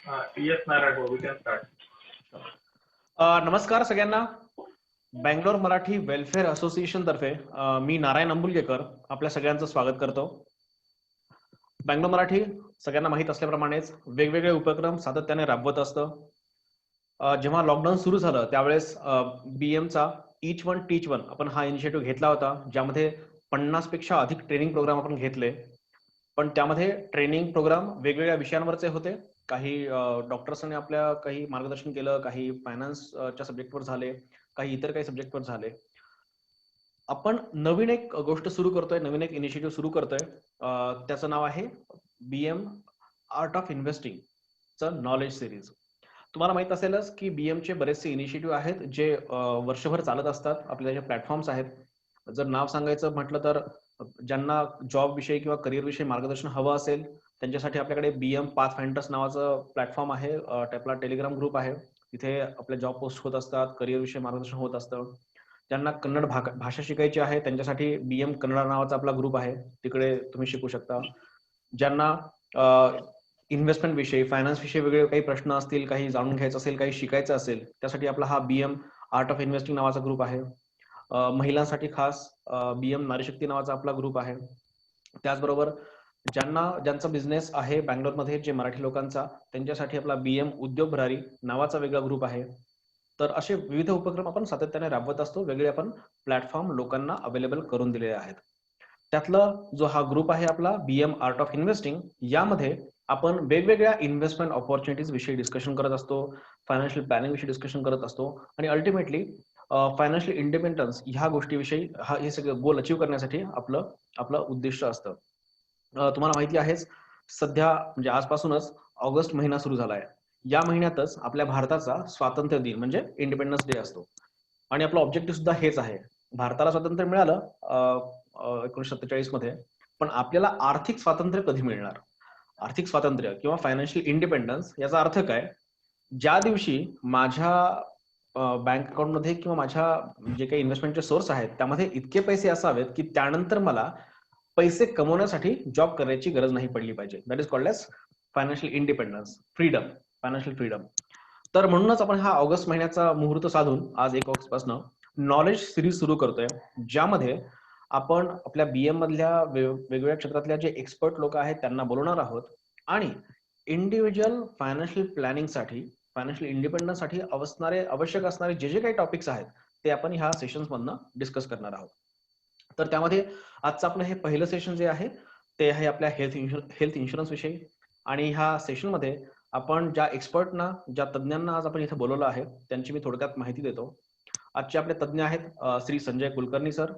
Yes, Naragho, we can start. नमस्कार सगळ्यांना. Bangalore Marathi welfare association तर्फे मी नारायण अंबुलगेकर आपल्या सगळ्यांचं स्वागत करतो. बँगलोर मराठी सगळ्यांना माहीत असल्याप्रमाणेच वेगवेगळे उपक्रम सातत्याने राबवत असतं. जेव्हा लॉकडाऊन सुरू झालं त्यावेळेस BMचा ईच वन टीच वन आपण हा इनिशिएटिव्ह घेतला होता, ज्यामध्ये 50 पेक्षा अधिक ट्रेनिंग प्रोग्राम आपण घेतले. पण त्यामध्ये ट्रेनिंग प्रोग्राम वेगवेगळ्या विषयांवरचे होते. काही डॉक्टर्सने आपल्या काही मार्गदर्शन केलं, काही फायनान्सच्या सब्जेक्टवर झाले, काही इतर काही सब्जेक्टवर झाले. आपण नवीन एक गोष्ट सुरू करतोय, नवीन एक इनिशिएटिव्ह सुरू करतोय. त्याचं नाव आहे BM आर्ट ऑफ इन्व्हेस्टिंग चं नॉलेज सिरीज. तुम्हाला माहित असेलच की BMचे बरेचसे इनिशिएटिव्ह आहेत जे वर्षभर चालत असतात. आपल्या जे प्लॅटफॉर्म्स आहेत, जर नाव सांगायचं म्हटलं तर ज्यांना जॉब विषयी किंवा करिअर विषयी मार्गदर्शन हवं असेल त्यांच्यासाठी आपल्याकडे BM पाथफाइंडर्स नावाचं प्लॅटफॉर्म आहे. आपला टेलिग्राम ग्रुप आहे, तिथे आपले जॉब पोस्ट होत असतात, करिअर विषयी मार्गदर्शन होत असतं. ज्यांना कन्नड भाषा शिकायची आहे त्यांच्यासाठी BM कन्नडा नावाचा आपला ग्रुप आहे, तिकडे तुम्ही शिकू शकता. ज्यांना इन्व्हेस्टमेंट विषयी, फायनान्स विषयी वेगळे काही प्रश्न असतील, काही जाणून घ्यायचं असेल, काही शिकायचं असेल, त्यासाठी आपला हा BM आर्ट ऑफ इन्व्हेस्टिंग नावाचा ग्रुप आहे. महिलांसाठी खास BM नारीशक्ती नावाचा आपला ग्रुप आहे. त्याचबरोबर ज्यांचा बिझनेस आहे बँगलोरमध्ये जे मराठी लोकांचा, त्यांच्यासाठी आपला BM उद्योग भरारी नावाचा वेगळा ग्रुप आहे. तर असे विविध उपक्रम आपण सातत्याने राबवत असतो. वेगळे आपण प्लॅटफॉर्म लोकांना अवेलेबल करून दिलेले आहेत. त्यातलं जो हा ग्रुप आहे आपला BM आर्ट ऑफ इन्व्हेस्टिंग, यामध्ये आपण वेगवेगळ्या इन्व्हेस्टमेंट ऑपॉर्च्युनिटीज विषयी डिस्कशन करत असतो, फायनान्शियल प्लॅनिंग विषयी डिस्कशन करत असतो आणि अल्टिमेटली फायनान्शियल इंडिपेंडन्स ह्या गोष्टीविषयी हे सगळं गोल अचीव्ह करण्यासाठी आपलं उद्दिष्ट असतं. तुम्हाला माहिती आहेच, सध्या म्हणजे आजपासूनच ऑगस्ट महिना सुरू झाला आहे. या महिन्यातच आपल्या भारताचा स्वातंत्र्य दिन म्हणजे इंडिपेंडन्स डे असतो आणि आपलं ऑब्जेक्टिव्ह सुद्धा हेच आहे. भारताला स्वातंत्र्य मिळालं 1947 मध्ये, पण आपल्याला आर्थिक स्वातंत्र्य कधी मिळणार? आर्थिक स्वातंत्र्य किंवा फायनान्शियल इंडिपेंडन्स याचा अर्थ काय? ज्या दिवशी माझ्या बँक अकाउंटमध्ये किंवा माझ्या जे काही इन्व्हेस्टमेंटचे सोर्स आहेत त्यामध्ये इतके पैसे असावेत की त्यानंतर मला पैसे कमवण्यासाठी जॉब करायची गरज नाही पडली पाहिजे. That is called as financial independence, freedom, financial freedom. तर म्हणूनच आपण हा ऑगस्ट महिन्याचा मुहूर्त साधून आज 1 ऑगस्ट पासून नॉलेज सिरीज सुरू करतोय, ज्यामध्ये आपण आपल्या BM मधल्या वेगवेगळ्या क्षेत्रातल्या जे एक्सपर्ट लोक आहेत त्यांना बोलवणार आहोत आणि इंडिव्हिज्युअल फायनान्शियल प्लॅनिंग साठी, फायनान्शियल इंडिपेंडन्स साठी आवश्यक असणारे जे काही टॉपिक्स आहेत ते आपण ह्या सेशन्स मधनं डिस्कस करणार आहोत. तर त्यामध्ये आजचं आपलं हे पहिलं सेशन जे आहे ते आहे आपल्या हेल्थ इन्शुरन्स विषयी. आणि ह्या सेशन मध्ये आपण ज्या एक्सपर्टना, ज्या तज्ञांना आज आपण इथे बोलवलं आहे त्यांची मी थोडक्यात माहिती देतो. आजचे आपले तज्ञ आहेत श्री संजय कुलकर्णी सर.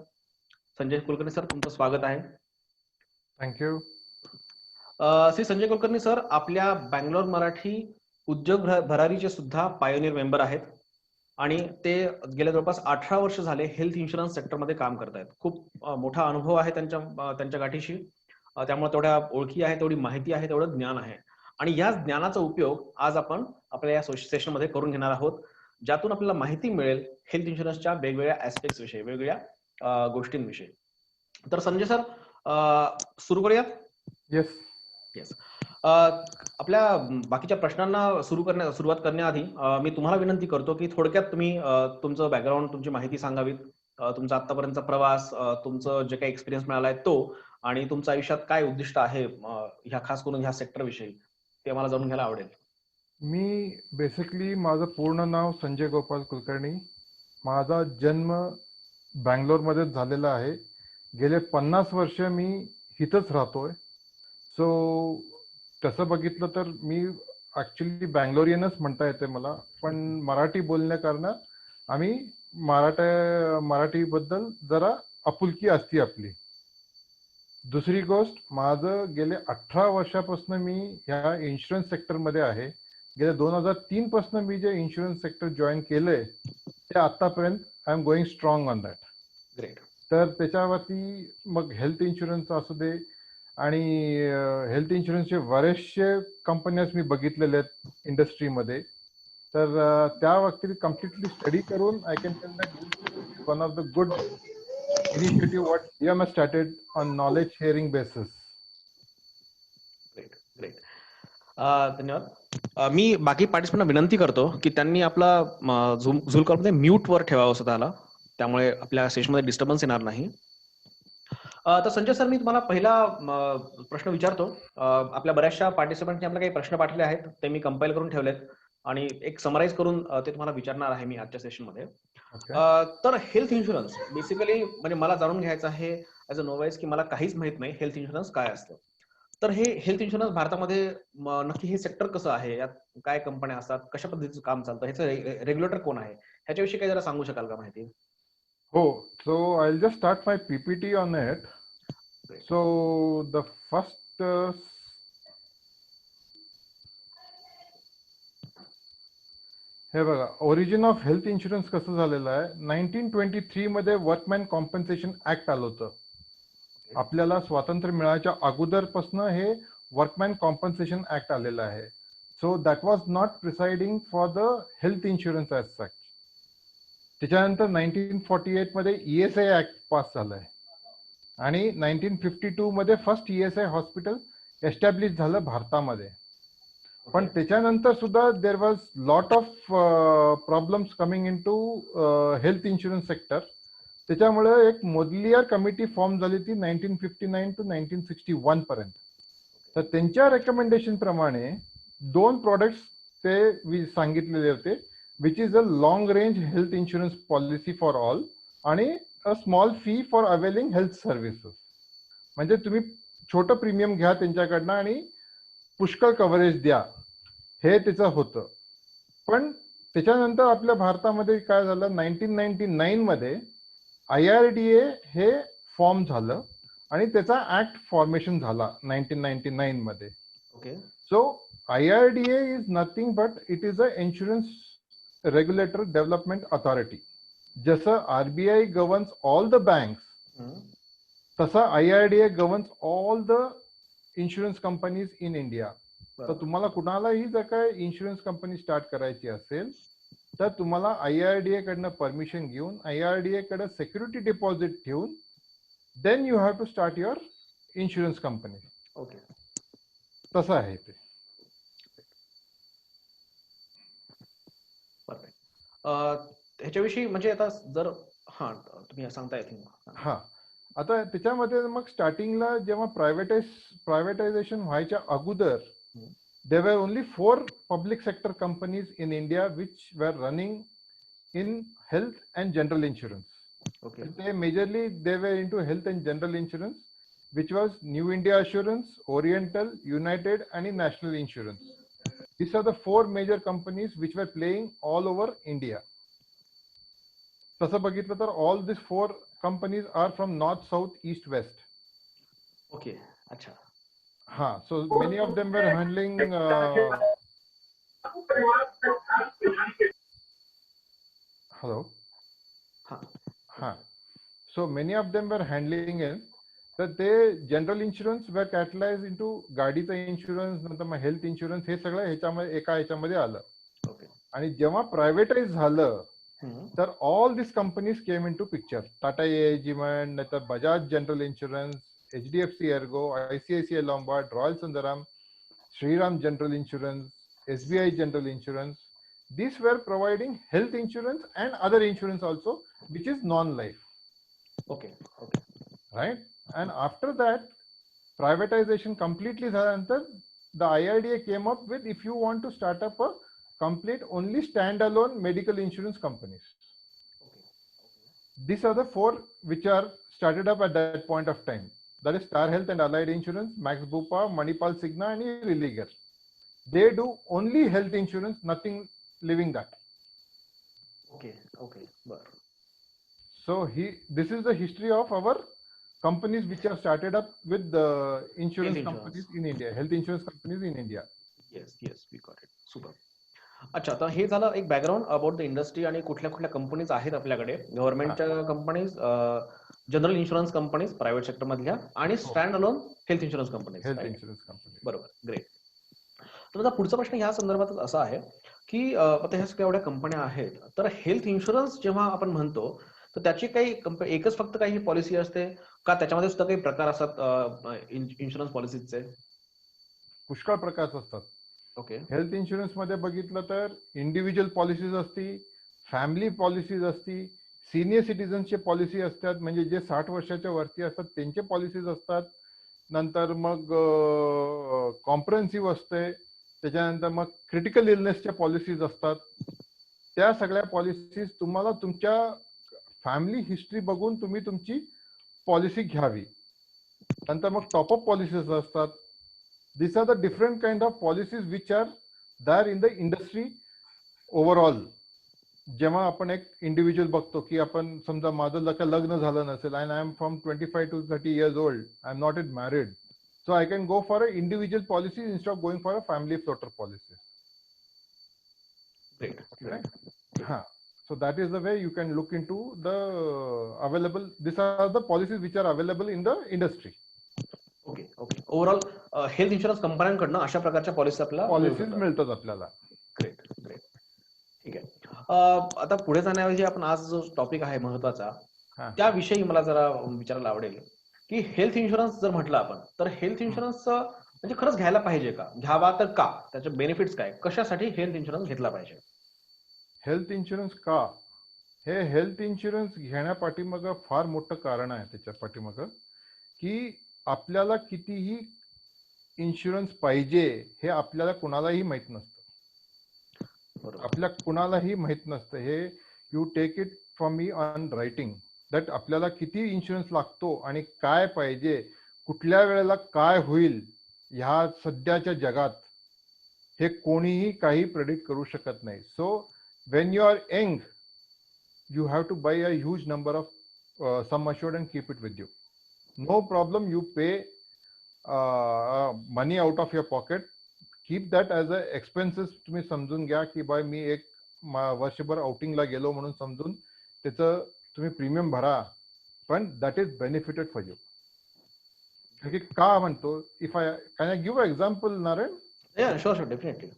संजय कुलकर्णी सर, तुमचं स्वागत आहे. थँक्यू. श्री संजय कुलकर्णी सर आपल्या बँगलोर मराठी उद्योग भरारीचे सुद्धा पायोनियर मेंबर आहेत आणि ते गेल्या जवळपास 18 वर्ष झाले हेल्थ इन्शुरन्स सेक्टरमध्ये काम करतायत. खूप मोठा अनुभव आहे त्यांच्या गाठीशी. त्यामुळे तेवढ्या ओळखी आहे, तेवढी माहिती आहे, तेवढं ज्ञान आहे आणि या ज्ञानाचा उपयोग आज आपण आपल्या या सेशन मध्ये करून घेणार आहोत, ज्यातून आपल्याला माहिती मिळेल हेल्थ इन्शुरन्सच्या वेगवेगळ्या ऍस्पेक्ट्स विषयी, वेगवेगळ्या गोष्टींविषयी. तर संजय सर सुरू करूयात. Yes yes. आपल्या बाकीच्या प्रश्नांना सुरुवात करण्याआधी मी तुम्हाला विनंती करतो की थोडक्यात तुम्ही तुमचं बॅकग्राऊंड, तुमची माहिती सांगावीत. तुमचा आतापर्यंतचा प्रवास, तुमचं जे काही एक्सपिरियन्स मिळालाय तो आणि तुमच्या आयुष्यात काय उद्दिष्ट आहे ह्या खास करून ह्या सेक्टर विषयी ते मला जाणून घ्यायला आवडेल. मी बेसिकली माझं पूर्ण नाव संजय गोपाल कुलकर्णी. माझा जन्म बँगलोरमध्येच झालेला आहे. गेले 50 वर्ष मी इथंच राहतोय. सो तसं बघितलं तर मी ऍक्च्युली बँगलोरियनच म्हणता येते मला, पण मराठी बोलण्याकारणात आम्ही मराठीबद्दल जरा आपुलकी असती आपली. दुसरी गोष्ट, माझं गेले 18 वर्षापासून मी ह्या इन्शुरन्स सेक्टरमध्ये आहे. गेल्या 2003 पासून मी जे इन्शुरन्स सेक्टर जॉईन केलंय ते आतापर्यंत I am going strong on that. Great. तर त्याच्यावरती मग हेल्थ इन्शुरन्स असू दे आणि हेल्थ इन्शुरन्सचे बरेचसे कंपन्याज मी बघितलेले आहेत इंडस्ट्रीमध्ये. तर त्या बाबतीत कम्प्लिटली स्टडी करून I can tell that one of the good initiative what BM has started on knowledge sharing basis. Great. धन्यवाद. मी बाकी पार्टिसिपंटना विनंती करतो की त्यांनी आपला झूम कॉलमध्ये म्यूट वर ठेवावं स्वतःला, त्यामुळे आपल्या सेशनमध्ये डिस्टर्बन्स येणार नाही. तर संजय सर, मी तुम्हाला पहिला प्रश्न विचारतो. आपल्या बऱ्याचशा पार्टिसिपंटने आपल्याला काही प्रश्न पाठवले आहेत, ते मी कंपाईल करून ठेवलेत आणि एक समराईज करून ते तुम्हाला विचारणार आहे मी आजच्या सेशनमध्ये. तर हेल्थ इन्शुरन्स बेसिकली म्हणजे मला जाणून घ्यायचं आहे ऍज अ नोवाईज की मला काहीच माहित नाही हेल्थ इन्शुरन्स काय असतं. तर हे हेल्थ इन्शुरन्स भारतामध्ये नक्की हे सेक्टर कसं आहे, यात काय कंपन्या असतात, कशा पद्धतीचं काम चालतं, ह्याचं रेग्युलेटर कोण आहे, ह्याच्याविषयी काही जरा सांगू शकाल का माहिती? हो, so I'll just start my PPT on it. Great. So the first हे बघा, ओरिजिन ऑफ हेल्थ इन्शुरन्स कसं झालेलं आहे. 1923 मध्ये वर्कमॅन कॉम्पन्सेशन ऍक्ट आलं होतं. आपल्याला स्वातंत्र्य मिळायच्या अगोदरपासून हे वर्कमॅन कॉम्पन्सेशन ऍक्ट आलेलं आहे. So that was not presiding for the health insurance as such. त्याच्यानंतर 1948 मध्ये ESI ऍक्ट पास झालाय आणि 1952 मध्ये फर्स्ट ESI हॉस्पिटल एस्टॅब्लिश झालं भारतामध्ये. पण त्याच्यानंतर सुद्धा there was lot of problems coming into health insurance sector. त्याच्यामुळे एक मोदलियार कमिटी फॉर्म झाली ती 1959 to 1961 पर्यंत. तर त्यांच्या रेकमेंडेशन प्रमाणे 2 प्रोडक्ट्स ते सांगितलेले होते, which is a long range health insurance policy for all आणि a small fee for availing health services. म्हणजे तुम्ही छोटं प्रीमियम घ्या त्यांच्याकडनं आणि पुष्कळ कव्हरेज द्या, हे त्याचं होतं. पण त्याच्यानंतर आपल्या भारतामध्ये काय झालं, 1999 मध्ये IRDA हे फॉर्म झालं आणि त्याचा ऍक्ट फॉर्मेशन झाला 1999 मध्ये. Okay. So IRDA is nothing but it is a insurance regulator development authority. जसं RBI governs all the banks, तसं IRDA governs all the insurance companies in India. तर तुम्हाला कुणालाही जर काय इन्शुरन्स कंपनी स्टार्ट करायची असेल तर तुम्हाला IRDA कडनं परमिशन घेऊन, IRDA कडे सिक्युरिटी डिपॉझिट ठेवून then you have to start your insurance company. Okay. तसं आहे ते. परफेक्ट. ह्याच्याविषयी म्हणजे आता जर तुम्ही सांगताय. हा, आता त्याच्यामध्ये मग स्टार्टिंगला जेव्हा प्रायव्हेटायझेशन व्हायच्या अगोदर there were only 4 public sector companies in India which were running in health and general insurance. Okay. They were into health and general insurance, which was New India Assurance, Oriental, United and National Insurance. These are the 4 major companies which were playing all over India. तसं बघितलं तर all these 4 companies are from north, south, east, west. Okay. अच्छा. So many of them were handling hello. So many of them were handling it. तर ते general insurance वर कॅटलाइज into गाडीचा insurance, नंतर मग हेल्थ इन्शुरन्स, हे सगळं ह्याच्यामध्ये एका ह्याच्यामध्ये आलं. आणि जेव्हा प्रायव्हेटाइज झालं तर all this companies came in to picture. Tata AIG म्हण, नाहीतर Bajaj general insurance, HDFC Ergo, ICICI Lombard, Royal Sundaram, Shriram General Insurance, SBI General Insurance. These were providing health insurance and other insurance also, which is non-life. Okay. Right? And after that, privatization completely झाल्यानंतर the IRDA came up with, if you want to start up a complete only standalone medical insurance companies. These are the 4 which are started up at that point of time. That is Star Health and Allied Insurance, Max Bupa, Manipal Cigna and Religer. They do only health insurance, nothing living that. Okay. So this is the history of our companies which have started up with the insurance companies in India, health insurance companies in India. Yes, we got it. Super. अच्छा, तर हे झालं एक background about the industry आणि कुठल्या कुठल्या companies आहेत आपल्याकडे. गव्हर्नमेंटच्या companies, general insurance companies private sector मधल्या, आणि stand alone health insurance companies. बरोबर, ग्रेट. तर माझा पुढचा प्रश्न ह्या संदर्भातच असा आहे की आता ह्या सगळ्या एवढ्या कंपन्या आहेत, तर हेल्थ इन्शुरन्स जेव्हा आपण म्हणतो तर त्याची काही एकच फक्त काही पॉलिसी असते का, त्याच्यामध्ये सुद्धा काही प्रकार असतात इन्शुरन्स पॉलिसीचे? पुष्कळ प्रकार असतात. ओके. हेल्थ इन्शुरन्स मध्ये बघितलं तर इंडिव्हिज्युअल पॉलिसीज असती, फॅमिली पॉलिसीज असती, सिनियर सिटीजनचे पॉलिसी असतात, म्हणजे जे 60 वर्षाच्या वरती असतात त्यांचे पॉलिसीज असतात. नंतर मग कॉम्प्रिहेन्सिव्ह असते, त्याच्यानंतर मग क्रिटिकल इलनेसच्या पॉलिसीज असतात. त्या सगळ्या पॉलिसीज तुम्हाला तुमच्या फॅमिली हिस्ट्री बघून तुम्ही तुमची पॉलिसी घ्यावी. नंतर मग टॉपअप पॉलिसीज असतात. This are the different kind of policies which are there in the industry overall. जेव्हा आपण एक इंडिव्हिज्युअल बघतो की आपण समजा माझं लग्न झालं नसेल and I am from 25 to 30 years old, I am not it married, so I can go for a individual policy instead of going for a family floater policy. हा, so that is the way you can look into the available, these are the policies which are available in the industry. Okay. Okay. Overall health insurance कंपन्यांकडनं अशा प्रकारच्या policy आपल्याला policies मिळतात आपल्याला. Great. Great. ठीक आहे. आता पुढे जाण्याऐवजी आपण आज जो टॉपिक आहे महत्वाचा त्याविषयी मला जरा विचारायला आवडेल की हेल्थ इन्शुरन्स जर म्हटलं आपण तर हेल्थ इन्शुरन्स म्हणजे खरंच घ्यायला पाहिजे का, घ्यावा तर का, त्याचे बेनिफिट्स काय, कशासाठी हेल्थ इन्शुरन्स घेतला पाहिजे. हेल्थ इन्शुरन्स का, हे हेल्थ इन्शुरन्स घेण्यापाठीमागं फार मोठं कारण आहे. त्याच्या पाठीमागं की आपल्याला कितीही इन्शुरन्स पाहिजे हे आपल्याला कुणालाही माहित नसतं. आपल्या कुणालाही माहित नसतं हे. You take it from me on writing that आपल्याला किती इन्शुरन्स लागतो आणि काय पाहिजे, कुठल्या वेळेला काय होईल ह्या सध्याच्या जगात, हे कोणीही काही प्रेडिक्ट करू शकत नाही. So when you are young, you have to buy a huge number of sum assured and keep it with you. No problem, you pay money out of your pocket. Keep that as a expenses. तुम्ही समजून घ्या की bye मी एक वर्षभर आउटिंगला गेलो म्हणून समजून त्याचं तुम्ही प्रीमियम भरा, पण that is benefited for you. का म्हणतो, if I can I give example Narayan? Yeah, sure, definitely.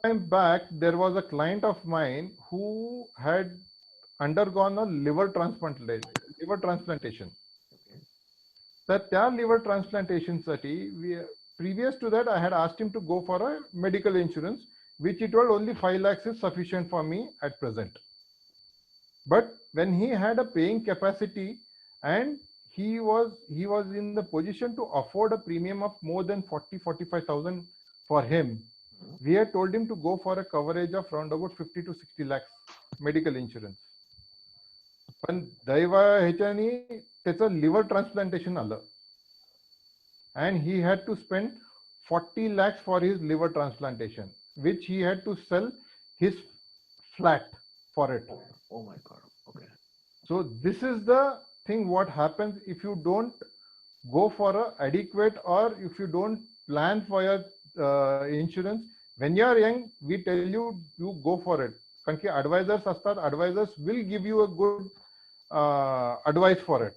Time back there was a client of mine who had undergone a liver transplantation. तर त्या liver transplantation साठी previous to that I had asked him to go for a medical insurance which he told only 5 lakhs is sufficient for me at present. But when he had a paying capacity and he was in the position to afford a premium of more than 45,000 for him, we had told him to go for a coverage of around about 50 to 60 lakhs medical insurance. पण दैवा ह्याच्यानी त्याचं liver transplantation आलं and he had to spend 40 lakhs for his liver transplantation, which he had to sell his flat for it. Oh my God. Okay. So this is the thing what happens if you don't go for a adequate, or if you don't plan for your insurance. When you are young, we tell you go for it. कारण की advisors असतात, advisors will give you a good advice for it.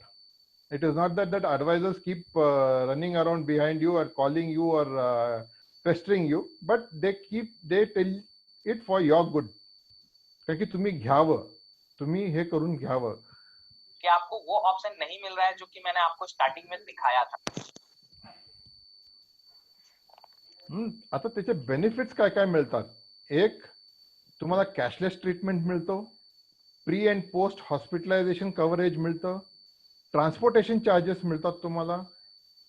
It is not that advisors keep running around behind you or calling you or pestering you, but they tell it for your good. कारण की तुम्ही घ्यावं, तुम्ही हे करून घ्यावं कि आपको वो ऑप्शन नहीं मिल रहा है जो कि मैंने आपको स्टार्टिंग में दिखाया था. आता त्याचे बेनिफिट्स काय काय मिळतात. एक, तुम्हाला कॅशलेस ट्रीटमेंट मिळतो, pre and post hospitalisation coverage मिळतं, ट्रान्सपोर्टेशन चार्जेस मिळतात तुम्हाला.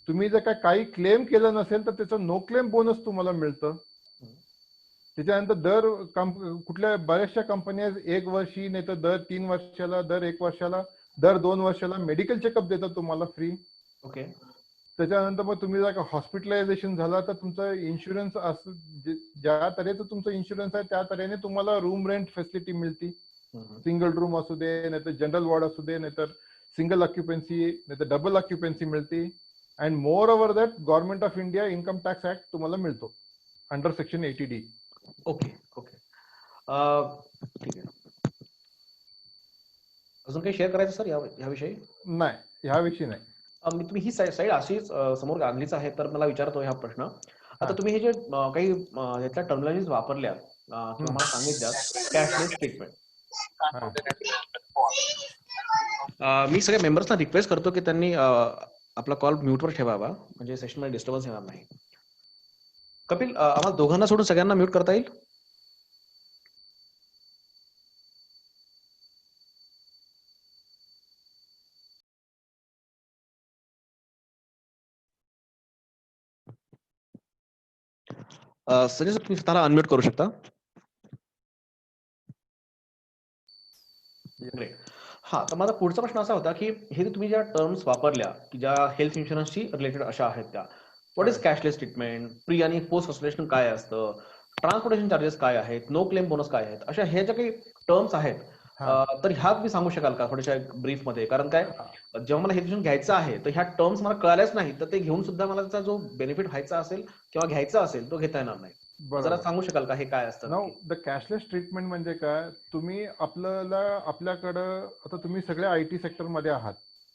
तुम्ही जर काही क्लेम केलं नसेल तर त्याचं नो क्लेम बोनस तुम्हाला मिळतं. त्याच्यानंतर कुठल्या बऱ्याचशा कंपन्या 1 वर्षी, नाही तर दर 3 वर्षाला, दर 1 वर्षाला, दर 2 वर्षाला मेडिकल चेकअप देतात तुम्हाला फ्री. ओके. त्याच्यानंतर मग तुम्ही जर का हॉस्पिटलायझेशन झाला तर तुमचं इन्शुरन्स असं ज्या तऱ्हेचं तुमचं इन्शुरन्स आहे त्या तऱ्हेने तुम्हाला रूम रेंट फॅसिलिटी मिळते. सिंगल रूम असू दे, नाहीतर जनरल वॉर्ड असू दे, नाहीतर सिंगल ऑक्युपन्सी, नाहीतर डबल ऑक्युपन्सी मिळते. And more over that government of India income tax act तुम्हाला मिळतो under section 80D. Okay. Okay. ठीक आहे. अजून काही शेअर करायचं सर याविषयी? नाही, ह्याविषयी नाही. तुम्ही ही साईड अशीच समोर आणलीच आहे, तर मला विचारतो हा प्रश्न. आता तुम्ही हे जे काही यातल्या टर्मिनॉलॉजीज वापरल्या किंवा मला सांगितल्या, कॅशलेस ट्रीटमेंट, मी सगळ्या मेंबर्सना रिक्वेस्ट करतो की त्यांनी आपला कॉल म्यूटवर ठेवावा, म्हणजे सेशनमध्ये डिस्टर्बन्स येणार नाही. कपिल, आम्हाला दोघांना सोडून सगळ्यांना म्यूट करता येईल? संजय सर, तुम्ही स्वतःला अनम्यूट करू शकता. Great. हा, तर माझा पुढचा प्रश्न असा होता की हे तुम्ही ज्या टर्म्स वापरल्या की ज्या हेल्थ इन्शुरन्सची रिलेटेड अशा आहेत त्या, what is cashless treatment, pre आणि पोस्ट हॉस्पिटलेशन काय असतं, ट्रान्सपोर्टेशन चार्जेस काय आहेत, नो क्लेम बोनस काय आहेत, अशा ह्या ज्या काही टर्म्स आहेत, तर ह्या तुम्ही सांगू शकाल का थोड्याशा ब्रीफ मध्ये? कारण काय, जेव्हा मला हे इन्शुरन्स घ्यायचं आहे तर ह्या टर्म्स मला कळाल्याच नाही तर ते घेऊन सुद्धा मला त्याचा जो बेनिफिट व्हायचा असेल किंवा घ्यायचा असेल तो घेता येणार नाही. जरा सांगू शकाल का हे काय असतं? नाउ द कॅशलेस ट्रीटमेंट म्हणजे काय, तुम्ही आपल्याकडं आता तुम्ही सगळे IT सेक्टर मध्ये आहात,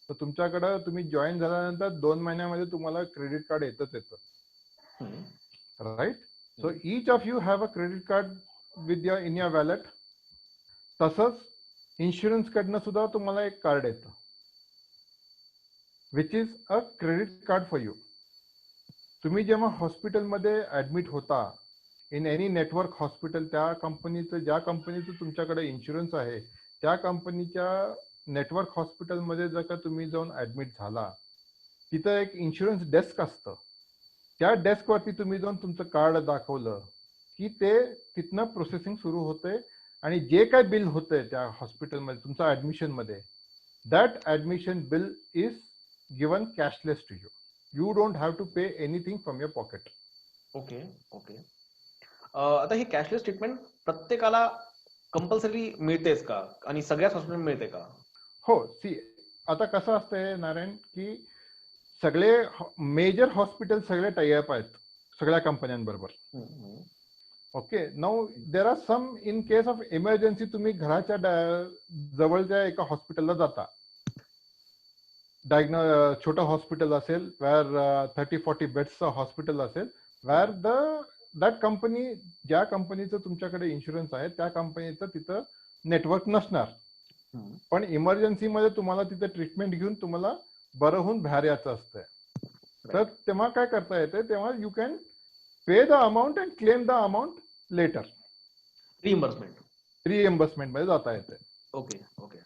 तर तुमच्याकडं तुम्ही जॉईन झाल्यानंतर 2 महिन्यामध्ये तुम्हाला क्रेडिट कार्ड येतं, right? So each of you have a credit card within your wallet. तसंच इन्शुरन्स कडनं सुद्धा तुम्हाला एक कार्ड येतं, which is a credit card for you. तुम्ही जेव्हा हॉस्पिटलमध्ये ऍडमिट होता, इन एनी नेटवर्क हॉस्पिटल, ज्या कंपनीचं तुमच्याकडे इन्शुरन्स आहे त्या कंपनीच्या नेटवर्क हॉस्पिटलमध्ये जर का तुम्ही जाऊन ऍडमिट झाला, तिथं एक इन्शुरन्स डेस्क असतं. त्या डेस्कवरती तुम्ही जाऊन तुमचं कार्ड दाखवलं की ते तिथनं प्रोसेसिंग सुरू होते आणि जे काय बिल होतंय त्या हॉस्पिटलमध्ये तुमचं ऍडमिशन मध्ये, that admission bill is given cashless to you. You don't have to pay anything from your pocket. Okay okay. आता ही कॅशलेस ट्रीटमेंट प्रत्येकाला कंपल्सरी मिळतेच का आणि सगळ्याच हॉस्पिटल मिळते का? हो, सी आता कसं असतंय नारायण, की सगळे मेजर हॉस्पिटल सगळे टाईअप आहेत सगळ्या कंपन्यांबरोबर. Okay, now there are some in case of emergency तुम्ही घराच्या जवळच्या एका हॉस्पिटलला जाता, छोटं हॉस्पिटल असेल, वेअर 30-40 बेड्सचं हॉस्पिटल असेल, वेअर दॅट कंपनी, ज्या कंपनीचं तुमच्याकडे इन्शुरन्स आहे त्या कंपनीचं तिथं नेटवर्क नसणार, पण इमर्जन्सीमध्ये तुम्हाला तिथे ट्रीटमेंट घेऊन तुम्हाला बरं होऊन बाहेर यायचं असतंय. तर तेव्हा काय करता येते, तेव्हा you can pay the amount and claim the amount later. Reimbursement मध्ये जाता येते. Okay okay.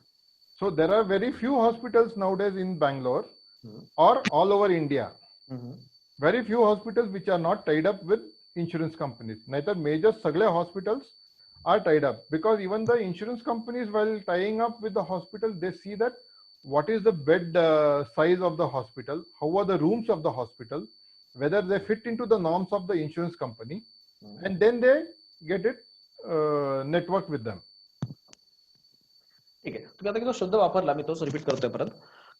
So there are very few hospitals nowadays in Bangalore or all over India. Very few hospitals which are not tied up with insurance companies. Neither major sagle hospitals are tied up, because even the insurance companies, while tying up with the hospital, they see that what is the bed size of the hospital, how are the rooms of the hospital, whether they fit into the norms of the insurance company, and then they get it network with them. ठीक आहे. तुम्ही आता जो शब्द वापरला मी तोच repeat करतोय परत,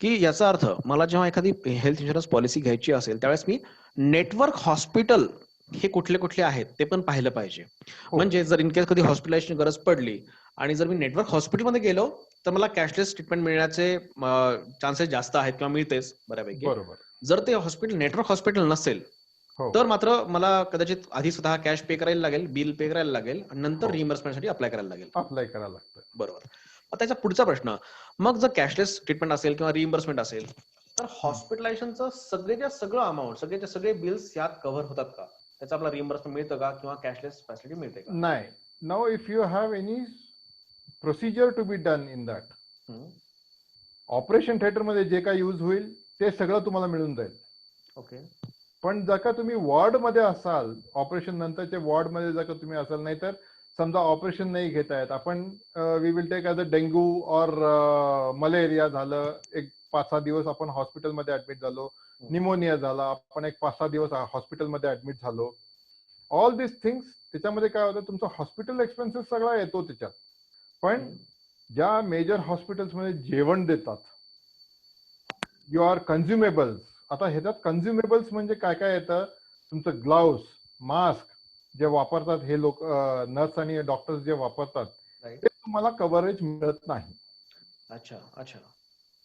की याचा अर्थ मला जेव्हा एखादी हेल्थ इन्शुरन्स पॉलिसी घ्यायची असेल त्यावेळेस मी नेटवर्क हॉस्पिटल हे कुठले कुठले आहेत ते पण पाहिलं पाहिजे. म्हणजे जर इन केस कधी हॉस्पिटलायझेशन गरज पडली आणि जर मी नेटवर्क हॉस्पिटलमध्ये गेलो तर मला कॅशलेस ट्रीटमेंट मिळण्याचे चान्सेस जास्त आहेत किंवा मिळतेच बऱ्यापैकी. बरोबर. जर ते हॉस्पिटल नेटवर्क हॉस्पिटल नसेल तर मात्र मला कदाचित आधी स्वतः कॅश पे करायला लागेल, बिल पे करायला लागेल आणि नंतर रिइम्बर्समेंटसाठी अप्लाय करायला लागेल. अप्लाय करायला लागतं. बरोबर. त्याचा पुढचा प्रश्न, मग जर कॅशलेस ट्रीटमेंट असेल किंवा रिइम्बर्समेंट असेल तर हॉस्पिटलायझेशनचं सगळं अमाऊंट, सगळे बिल्स यात कव्हर होतात का? त्याचा आपला रिइम्बर्समेंट मिळतं का किंवा कॅशलेस फॅसिलिटी मिळते का? नाही. Now if you have any procedure to be done in that, operation theatre मध्ये जे काही यूज होईल ते सगळं तुम्हाला मिळून जाईल. ओके. पण जर का तुम्ही वॉर्ड मध्ये असाल, ऑपरेशन नंतरच्या वॉर्ड मध्ये जर का तुम्ही असाल, नाही तर समजा ऑपरेशन नाही घेता येत, आपण we will take as a dengue और मलेरिया झालं, एक 5-6 दिवस आपण हॉस्पिटलमध्ये ऍडमिट झालो, निमोनिया झाला, आपण एक 5-6 दिवस हॉस्पिटलमध्ये ऍडमिट झालो, ऑल दिस थिंग्स, त्याच्यामध्ये काय होतं, तुमचा हॉस्पिटल एक्सपेन्सेस सगळा येतो त्याच्यात. पण ज्या मेजर हॉस्पिटल्समध्ये जेवण देतात, युअर कन्झ्युमेबल्स, आता ह्याच्यात कन्झ्युमेबल्स म्हणजे काय काय येतं, तुमचं ग्लाव्स, मास्क जे वापरतात हे लोक, नर्स आणि डॉक्टर्स जे वापरतात, ते तुम्हाला कव्हरेज मिळत नाही. अच्छा अच्छा.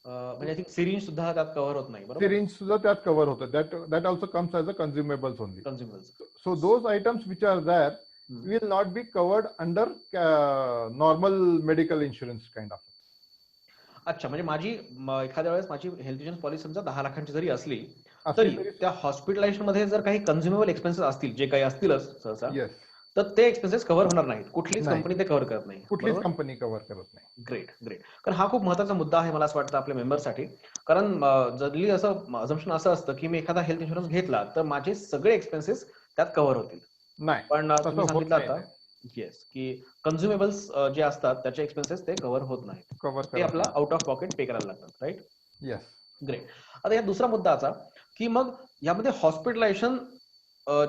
म्हणजे आय थिंक सिरिंज सुद्धा त्यात कव्हर होत नाही. बरोबर. सिरिंज सुद्धा त्यात कव्हर होतं. That also comes as a consumables only. Consumers. So those items which are there will not be covered under normal medical insurance kind of. अच्छा, म्हणजे माझी एखाद्या वेळेस माझी हेल्थ इन्शुरन्स पॉलिसी समजा 10 लाखांची जरी असली तरी तरी त्या हॉस्पिटलायझेशन मध्ये जर काही कन्झ्युमेबल एक्सपेन्सेस असतील, जे काही असतीलच सहसा, येस, तर ते एक्सपेन्सेस कव्हर होणार नाहीत. कुठलीच नाही. कंपनी ते कव्हर करत नाही. कुठलीच बरोबर? कंपनी कव्हर करत नाही. Great, great. कारण हा खूप महत्त्वाचा मुद्दा आहे मला असं वाटतं आपल्या मेंबरसाठी. कारण जनरली असं अझम्पशन असं असतं की मी एखादा हेल्थ इन्शुरन्स घेतला तर माझे सगळे एक्सपेन्सेस त्यात कव्हर होतील. नाही, पण तसं तुम्ही होत सांगितलं नाही आता येस की कन्झ्युमेबल्स जे असतात त्याचे एक्सपेन्सेस ते कव्हर होत नाहीत. कव्हर ते करत आपला नाही. आउट ऑफ पॉकेट पे करायला लागतात, राईट? येस. ग्रेट. आता या दुसरा मुद्दा असा की मग यामध्ये हॉस्पिटलायझेशन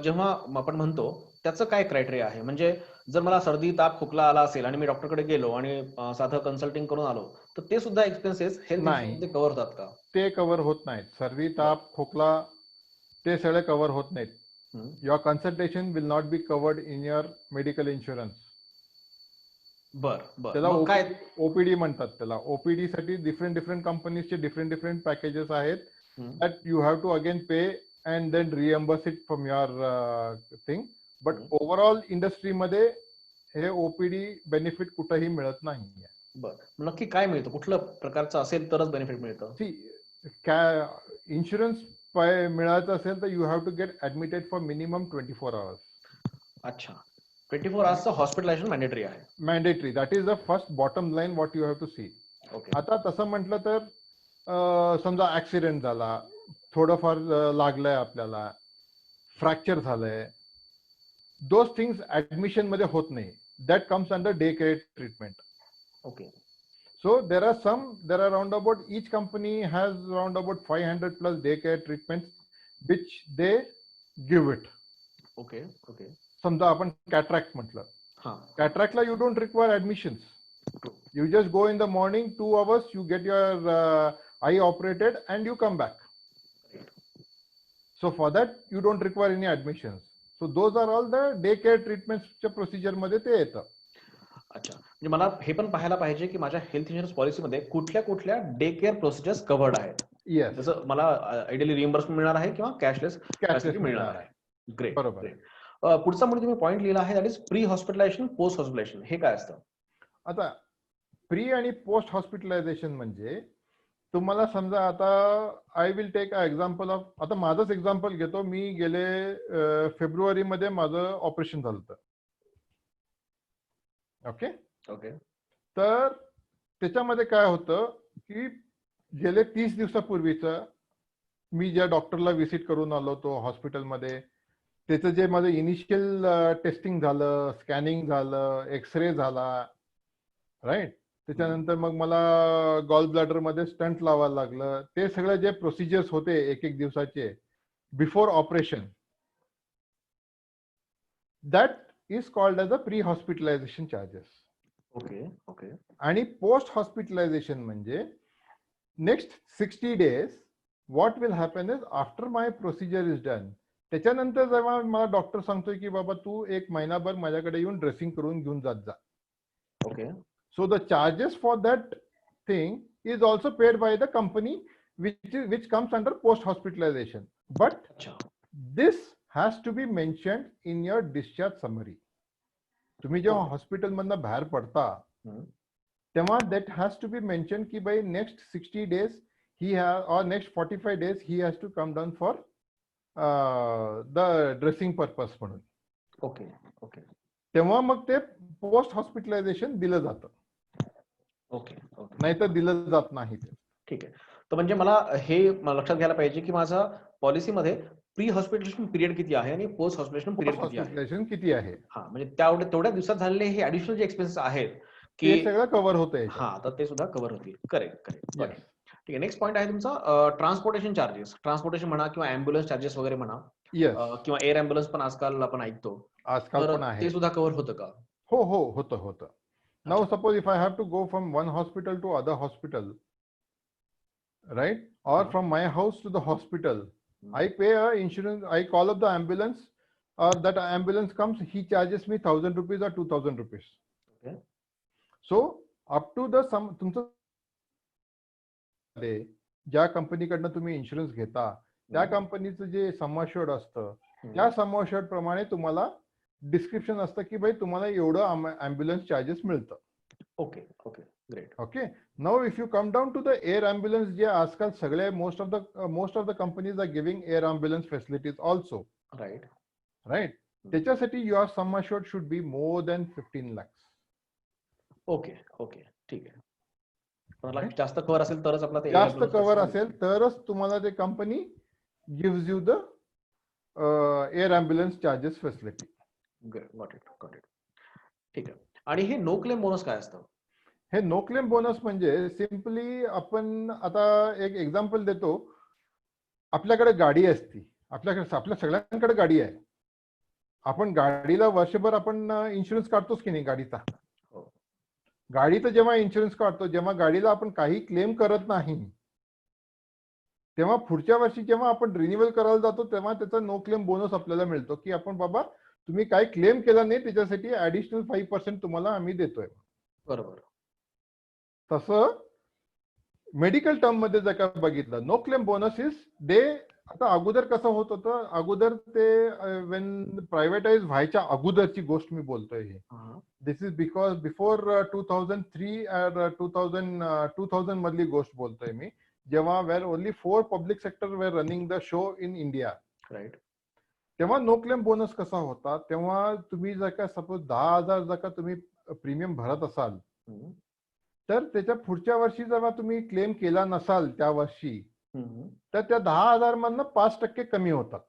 जेव्हा आपण म्हणतो त्याचं काय क्रायटेरिया आहे? म्हणजे जर मला सर्दी, ताप, खोकला आला असेल आणि मी डॉक्टरकडे गेलो आणि साधं कन्सल्टिंग करून आलो, तर ते सुद्धा एक्सपेन्सेस हेल्थ नाही. इन्शुरन्समध्ये कव्हर होतात का? ते कव्हर होत नाहीत. सर्दी, ताप, खोकला ते सगळे कव्हर होत नाहीत. हम्म. Your consultation will not be covered in your medical insurance. बर बर. त्याला मग काय? ओपीडी म्हणतात. त्याला ओपीडी साठी डिफरंट कंपनीजचे डिफरंट पॅकेजेस आहेत. Hmm. That you have to again pay and then reimburse it from your thing. But overall इंडस्ट्रीमध्ये हे ओपीडी बेनिफिट कुठेही मिळत नाही. बर. नक्की काय मिळतं? कुठलं प्रकारचं असेल तरच बेनिफिट मिळतं? इन्शुरन्स मिळायचं असेल तर you have to get admitted for minimum 24 hours. अच्छा. 24 आवर्सचं हॉस्पिटलायझेशन मॅन्डेटरी आहे. Mandatory. That is the first bottom line what you have to see. Okay. आता तसं म्हटलं तर समजा ऍक्सिडेंट झाला, थोडंफार लागलंय आपल्याला, फ्रॅक्चर झालंय, दोज थिंग्स ऍडमिशन मध्ये होत नाही. That comes under day care treatment. Okay. So there are round about, each company has round about 500 plus daycare treatments which they give it. Okay. Okay. समजा आपण कॅट्रॅक्ट म्हटलं, हा. कॅट्रॅक्टला you don't require admissions. You just go in the morning 2 hours, you get your eye operated and you come back. So for that you don't require any admissions. So those are all the daycare treatments च्या procedure मध्ये ते येतं. अच्छा. म्हणजे मला हे पण पाहायला पाहिजे की माझ्या हेल्थ इन्शुरन्स पॉलिसीमध्ये कुठल्या कुठल्या डे केअर प्रोसिजर्स कव्हर्ड आहेत. येस, जसं मला आयडियली रिएम्बर्समेंट मिळणार आहे किंवा कॅशलेस फॅसिलिटी मिळणार आहे. ग्रेट. बरोबर. ग्रेट. पुढचा म्हणजे तुम्ही पॉईंट लिहिला आहे that is pre hospitalisation, post hospitalisation. हे काय असतं? आता प्री आणि पोस्ट हॉस्पिटलायझेशन म्हणजे तुम्हाला समजा, आता I will take a example of, आता माझंच एक्झाम्पल घेतो. मी गेले फेब्रुवारीमध्ये माझं ऑपरेशन झालं होतं. ओके. ओके. तर त्याच्यामध्ये काय होतं की गेले 30 दिवसापूर्वीचं मी ज्या डॉक्टरला व्हिजिट करून आलो होतो हॉस्पिटलमध्ये, त्याचं जे माझं इनिशियल टेस्टिंग झालं, स्कॅनिंग झालं, एक्सरे झाला, राईट. त्याच्यानंतर मग मला गॉल ब्लॅडर मध्ये स्टंट लावायला लागलं. ते सगळे जे प्रोसिजर्स होते एक दिवसाचे before operation, that is called as a pre hospitalisation charges. Okay. Okay. आणि पोस्ट हॉस्पिटलायझेशन म्हणजे next 60 days what will happen is after my procedure is done, त्याच्यानंतर जेव्हा मला डॉक्टर सांगतोय की बाबा तू 1 महिनाभर माझ्याकडे येऊन ड्रेसिंग करून घेऊन जात जा. Okay. So the charges for that thing is also paid by the company, which comes under post hospitalization. But अच्छा. this has to be mentioned in your discharge summary. तुम्ही जेव्हा हॉस्पिटल मधनं बाहेर पडता तेव्हा that has to be mentioned की by next 60 days he has, or next 45 days he has to come down for the dressing purpose म्हणून. Okay. Okay. तेव्हा मग ते पोस्ट हॉस्पिटलायझेशन दिलं जातं. ओके. ओके. नाहीतर दिलं जात नाही ते. ठीक आहे. तर म्हणजे मला हे लक्षात घ्यायला पाहिजे की माझा पॉलिसीमध्ये प्री हॉस्पिटलायझेशन पिरियड किती आहे आणि पोस्ट हॉस्पिटलायझेशन पिरियड किती आहे. हॉस्पिटलायझेशन किती आहे हा, म्हणजे तेवढ्या दिवसात झालेले हे ऍडिशनल जे एक्सपेन्सेस आहेत ते की सगळं कव्हर होतंय. हा, तर ते सुद्धा कव्हर होतील. करेक्ट. करेक्ट. Yes. ठीक आहे. नेक्स्ट पॉईंट आहे तुमचा ट्रान्सपोर्टेशन चार्जेस. ट्रान्सपोर्टेशन म्हणा किंवा अँब्युलन्स चार्जेस वगैरे म्हणा, येस, किंवा एअर अँब्युलन्स पण आजकाल आपण ऐकतो, आजकाल तर पण आहे. ते सुद्धा कव्हर होतं का? हो हो, होतं. Now suppose if I have to go from one hospital to other hospital, right, or from my house to the hospital, I pay a insurance, I call up the ambulance, or that ambulance comes, he charges me 1,000 rupees or 2,000 rupees. Okay. So up to the sum, तुमचं ज्या कंपनीकडनं तुम्ही insurance घेता त्या कंपनीचं जे सम अश्युर्ड असतं त्या सम अश्युर्ड प्रमाणे तुम्हाला डिस्क्रिप्शन असतं की भाई तुम्हाला एवढं अँब्युलन्स चार्जेस मिळतं. Okay okay great. Okay. Now, if you come down to the air ambulance, जे आजकाल सगळे most of the companies are giving air ambulance facilities also, right. right? त्याच्यासाठी your sum assured should be more than 15 lakhs. Okay okay ठीक आहे. मला जास्त cover असेल तरच आपला ते जास्त कव्हर असेल तरच तुम्हाला ते company gives you the air ambulance charges facility. Got it. ठीक आहे. आणि हे नो क्लेम बोनस काय असतं? हे नो क्लेम बोनस म्हणजे सिम्पली आपण आता एक एक्झाम्पल देतो. आपल्याकडे गाडी असती, आपल्या सगळ्यांकडे गाडी आहे. आपण गाडीला वर्षभर आपण इन्शुरन्स काढतोच की नाही गाडीचा. गाडीचा जेव्हा इन्शुरन्स काढतो, जेव्हा गाडीला आपण काही क्लेम करत नाही, तेव्हा पुढच्या वर्षी जेव्हा आपण रिन्युअल करायला जातो तेव्हा त्याचा नो क्लेम बोनस आपल्याला मिळतो की आपण बाबा तुम्ही काही क्लेम केला नाही त्याच्यासाठी ऍडिशनल 5% तुम्हाला आम्ही देतोय. बरोबर. तसं मेडिकल टर्म मध्ये जर का बघितलं, no claim bonus is there. आता अगोदर कसं होत होतं, अगोदर ते वेन प्रायव्हेटाईज व्हायच्या अगोदरची गोष्ट मी बोलतोय. हे दिस इज बिकॉज बिफोर 2003 2000 मधली गोष्ट बोलतोय मी, जेव्हा were only 4 public sector were running the show in India. Right. तेव्हा नो क्लेम बोनस कसा होता, तेव्हा तुम्ही जर का सपोज 10,000 जर का तुम्ही प्रीमियम भरत असाल तर त्याच्या पुढच्या वर्षी जेव्हा तुम्ही क्लेम केला नसाल त्या वर्षी तर त्या 10,000 मधनं 5% कमी होतात.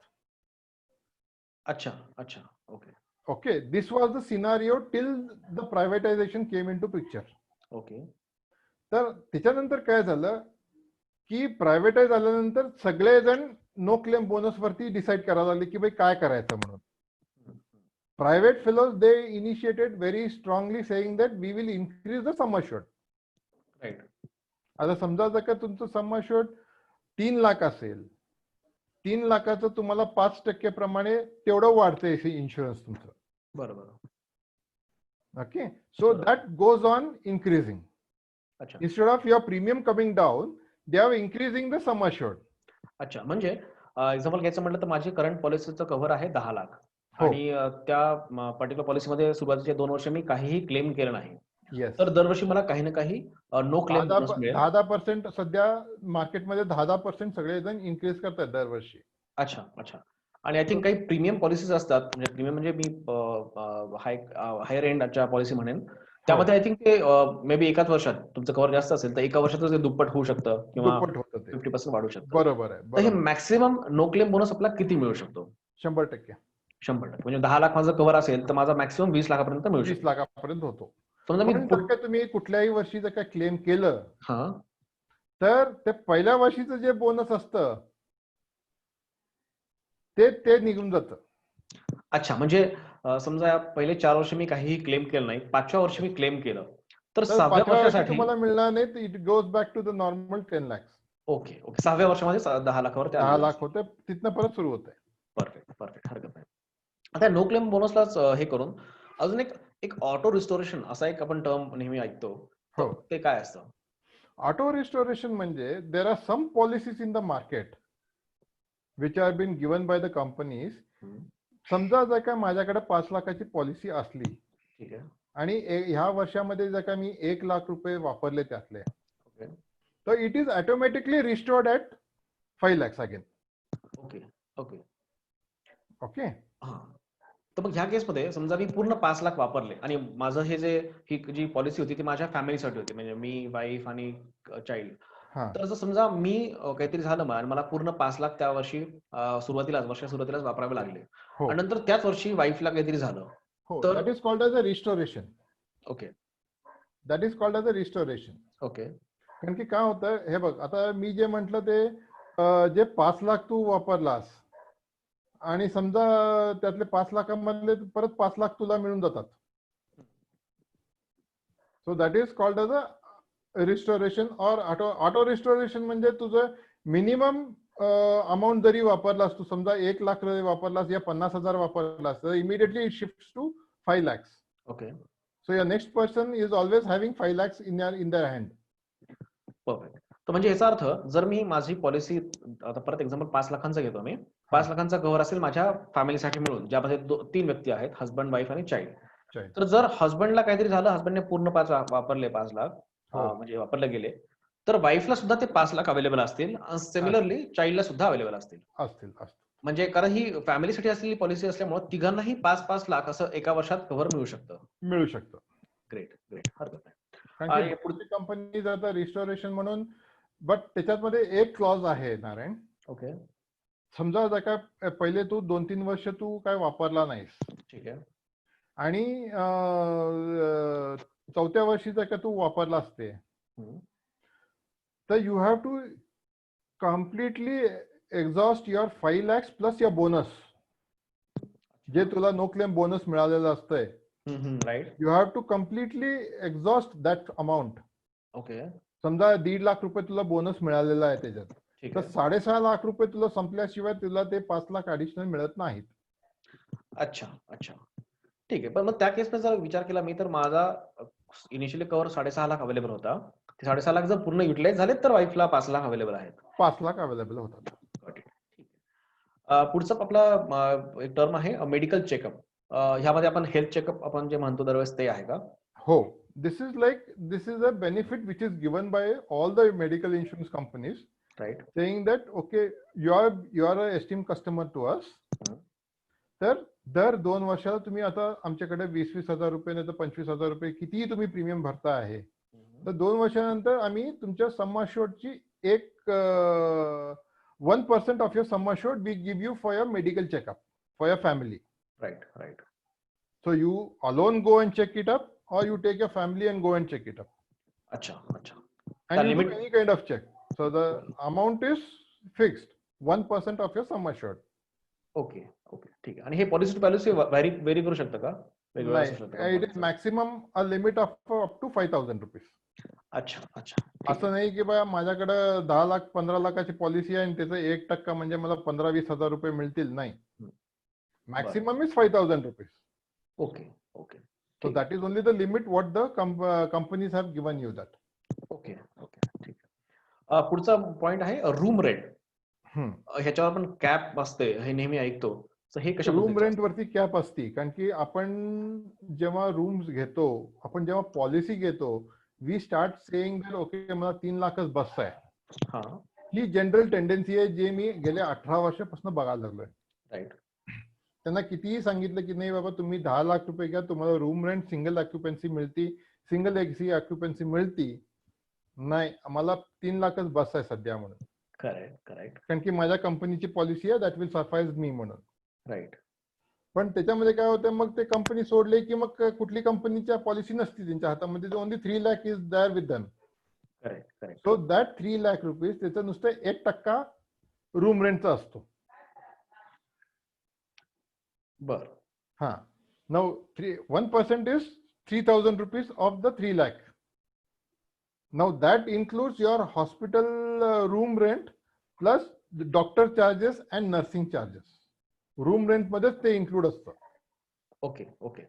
अच्छा अच्छा. Okay okay. This was the scenario till the privatisation came in to picture. Okay. तर त्याच्यानंतर काय झालं की प्रायव्हेटाईज झाल्यानंतर सगळेजण नो क्लेम बोनस वरती डिसाईड करायला लागले की भाई काय करायचं म्हणून. Private fellows they initiated very strongly saying that we will increase the sum assured. Right. आता समजा जर का तुमचं सम अश्योर्ड 3 लाख असेल, 3 लाखाचं तुम्हाला 5% प्रमाणे तेवढं वाढतंय इन्शुरन्स तुमचं. बरोबर. Okay. So that goes on increasing. अच्छा instead of your premium coming down they are increasing the sum assured. अच्छा. म्हणजे एक्झाम्पल घ्यायचं म्हटलं तर माझी करंट पॉलिसीचं कव्हर आहे 10 लाख हो. आणि त्या पर्टिक्युलर पॉलिसीमध्ये सुरुवातीचे 2 वर्ष मी काहीही क्लेम केलं नाही, येस. तर दरवर्षी मला काही ना काही नो क्लेम बोनस मिळेल. 10% सध्या मार्केटमध्ये 10% सगळेजण इन्क्रीज करतात दरवर्षी. अच्छा अच्छा. आणि आय थिंक काही प्रीमियम पॉलिसीज असतात, म्हणजे प्रीमियम म्हणजे मी हायर एंडच्या पॉलिसी म्हणेन, त्यामध्ये आय थिंक ते मे बी एकाच वर्षात तुमचं कव्हर जास्त असेल तर एका वर्षातच ते दुप्पट होऊ शकतं किंवा दुप्पट होतं ते. 50% वाढू शकतं. बरोबर आहे. तर हे बरोबर. मॅक्सिमम नो क्लेम बोनस आपला किती मिळू शकतो? 100%. 100%. म्हणजे 10 लाख माझं कव्हर असेल तर माझा मॅक्सिमम 20 लाखापर्यंत मिळू 20 शकतो. लाखापर्यंत होतो. समजा मी पण जर का तुम्ही कुठल्याही वर्षी जर का क्लेम केलं हा तर ते पहिल्या वर्षीचं जे बोनस असतं ते निघून जातं. अच्छा. म्हणजे समजा पहिले 4 वर्ष मी काहीही क्लेम केलं नाही, 5व्या वर्षी मी क्लेम केलं तर तर 6व्या 5व्या वर्षी वर्षासाठी तुम्हाला मिळणार नाही. It goes back to the normal 10 lakhs. Okay okay 6व्या वर्षामध्ये 10 लाखावर 10 लाख होते, तिथनं परत सुरू होते. परफेक्ट हरकत नाही. आता नो क्लेम बोनसलाच हे करून अजून एक ऑटो रिस्टोरेशन असा एक आपण टर्म नेहमी ऐकतो, हो. ते काय असतं? ऑटो रिस्टोरेशन म्हणजे there are some policies in the market which are been given by the companies. समजा जर का माझ्याकडे 5 लाखाची पॉलिसी असली, ठीक आहे, आणि ह्या वर्षामध्ये जर का मी 1 लाख रुपये वापरले त्यातले, ओके तर it is automatically restored at 5 lakhs again. Okay okay okay. हा. तर मग ह्या केसमध्ये समजा मी पूर्ण 5 लाख वापरले आणि माझं ही जी पॉलिसी होती ती माझ्या फॅमिलीसाठी होती, म्हणजे मी, वाईफ आणि चाइल्ड. तर जर समजा मी काहीतरी झालं आणि मला पूर्ण 5 लाख त्या वर्षी सुरुवातीलाच वापरावे लागले हो. आणि नंतर त्याच वर्षी वाईफला काहीतरी झालं हो. तर that is called as a restoration. Okay that is called as a restoration. Okay. कारण की काय होतं, हे बघ, आता मी जे म्हटलं ते जे 5 लाख तू वापरलास आणि समजा त्यातले 5 लाखांमधले परत 5 लाख तुला मिळून जातात. So that is called as a restoration or auto restoration. म्हणजे तुझं मिनिमम अमाऊंट जरी वापरलास, तू समजा 1 लाख वापरलास या 50,000 वापरलास, तर immediately it shifts to 5 lakhs. Okay. So your next person is always having 5 lakhs in their hand. Perfect. तर म्हणजे याचा अर्थ जर मी माझी पॉलिसी आता परत एक्झाम्पल 5 लाखांचा घेतो, मी 5 लाखांचा कव्हर असेल माझ्या फॅमिलीसाठी मिळून, ज्यामध्ये 3 व्यक्ती आहेत, हसबंड, वाईफ आणि चाइल्ड. child. तर जर हस्बंडला काहीतरी झालं, हस्बंडने पूर्ण 5 वापरले 5 लाख हो. म्हणजे वापरले गेले, तर वाईफला सुद्धा ते 5 लाख अवेलेबल असतील. सिमिलरली चाइल्डला सुद्धा अवेलेबल असतील. असतील. म्हणजे कारण ही फॅमिलीसाठी असलेली पॉलिसी असल्यामुळे तिघांनाही 5-5 लाख असं एका वर्षात कव्हर मिळू शकतं. मिळू शकतं. Great, great. हरकत नाही. कारण आणि की पुढची कंपनी आता रिस्टोरेशन म्हणून, बट त्याच्यामध्ये एक क्लॉज आहे नारायण. ओके, समजा जर काय पहिले तू 2-3 वर्ष तू काय वापरला नाहीस ठीक आहे. आणि 4थ्या वर्षी जर का तू वापरला असते, हम्म. तर you have to completely exhaust your 5 lakhs plus your bonus, जे तुला नो क्लेम बोनस मिळालेलं असतंय. Right. You have to completely exhaust that amount. Okay, समजा 1.5 लाख रुपये तुला बोनस मिळालेला आहे त्याच्यात, ठीक तर आहे. 6.5 लाख रुपये तुला संपल्याशिवाय तुला ते 5 लाख ऍडिशनल मिळत नाहीत. अच्छा, अच्छा. ठीक आहे. पण मग त्या केसमध्ये जर विचार केला मी, तर माझा इनिशियली कव्हर 6.5 लाख अवेलेबल होता. ते 6.5 लाख जर पूर्ण युटिलाइज झाले तर वाईफला 5 लाख अवेलेबल आहेत. 5 लाख अवेलेबल होतात. Got it. ठीक आहे. पुढचा आपला एक टर्म आहे मेडिकल चेकअप. ह्यामध्ये आपण हेल्थ चेकअप आपण जे म्हणतो दरवेळेस ते आहे का? हो, this is a benefit which is given by all the medical insurance companies, right. saying that okay, you are a esteemed customer to us. तर दर 2 वर्षाला तुम्ही आता आमच्याकडे 20-20 हजार रुपये नाही तर 25 हजार रुपये कितीही तुम्ही प्रीमियम भरता आहे, तर 2 वर्षानंतर आम्ही तुमच्या सम अश्युर्डची एक 1% of your sum assured we give you for your medical checkup for your family. Right, right. So you alone go and check it up, or you take your family and go and check it up. अच्छा, अच्छा. And you limit- do any kind of check. So the amount is fixed, 1% of your sum assured. Okay, okay. ठीक आहे. आणि हे policy to policy very करू शकतं का? वेगवेगळं असू शकतं का It is policy? maximum a limit of up to 5,000 rupees. अच्छा, अच्छा. ठीक असं आहे. नाही की बा माझ्याकडे 10 लाख 15 लाखाची पॉलिसी आहे आणि त्याचं 1% म्हणजे मला 15-20 हजार रुपये मिळतील, नाही. Maximum is 5,000 rupees. Okay, okay. So that is only the limit what the companies have given you that. Okay, okay. ठीक आहे. पुढचा पॉइंट आहे रूम रेंट. ह्याच्यावर पण कॅप असते हे नेहमी ऐकतो. तर हे कशा रूम रेंट वरती कॅप असते, कारण की आपण जेव्हा रूम्स घेतो, आपण जेव्हा पॉलिसी घेतो, we start saying that okay मला 3 लाखच बस आहे. हा, ही जनरल टेंडन्सी आहे जे मी गेल्या 18 वर्षापासून बघायला लागलोय. राईट. त्यांना कितीही सांगितलं की नाही बाबा तुम्ही 10 लाख रुपये घ्या, तुम्हाला रूम रेंट सिंगल ऑक्युपन्सी मिळती, सिंगल एसी ऑक्युपन्सी मिळती. नाही, आम्हाला 3 लाखच बस आहे सध्या म्हणून. Correct, correct. कारण की माझ्या कंपनीची पॉलिसी आहे दॅट विल सफाईज मी म्हणून. राईट. पण त्याच्यामध्ये काय होतं, मग ते कंपनी सोडले की मग कुठली कंपनीच्या पॉलिसी नसती त्यांच्या हातामध्ये, only 3 lakh is there with them. Correct, correct. So that 3 lakh rupees त्याचं नुसतं 1% रूम रेंटचा असतो. बर. हा, now 1% is 3,000 rupees of the 3 lakh. Now that includes your hospital room rent plus the doctor charges and nursing charges. Room rent मध्येच ते include असतं. Okay, okay.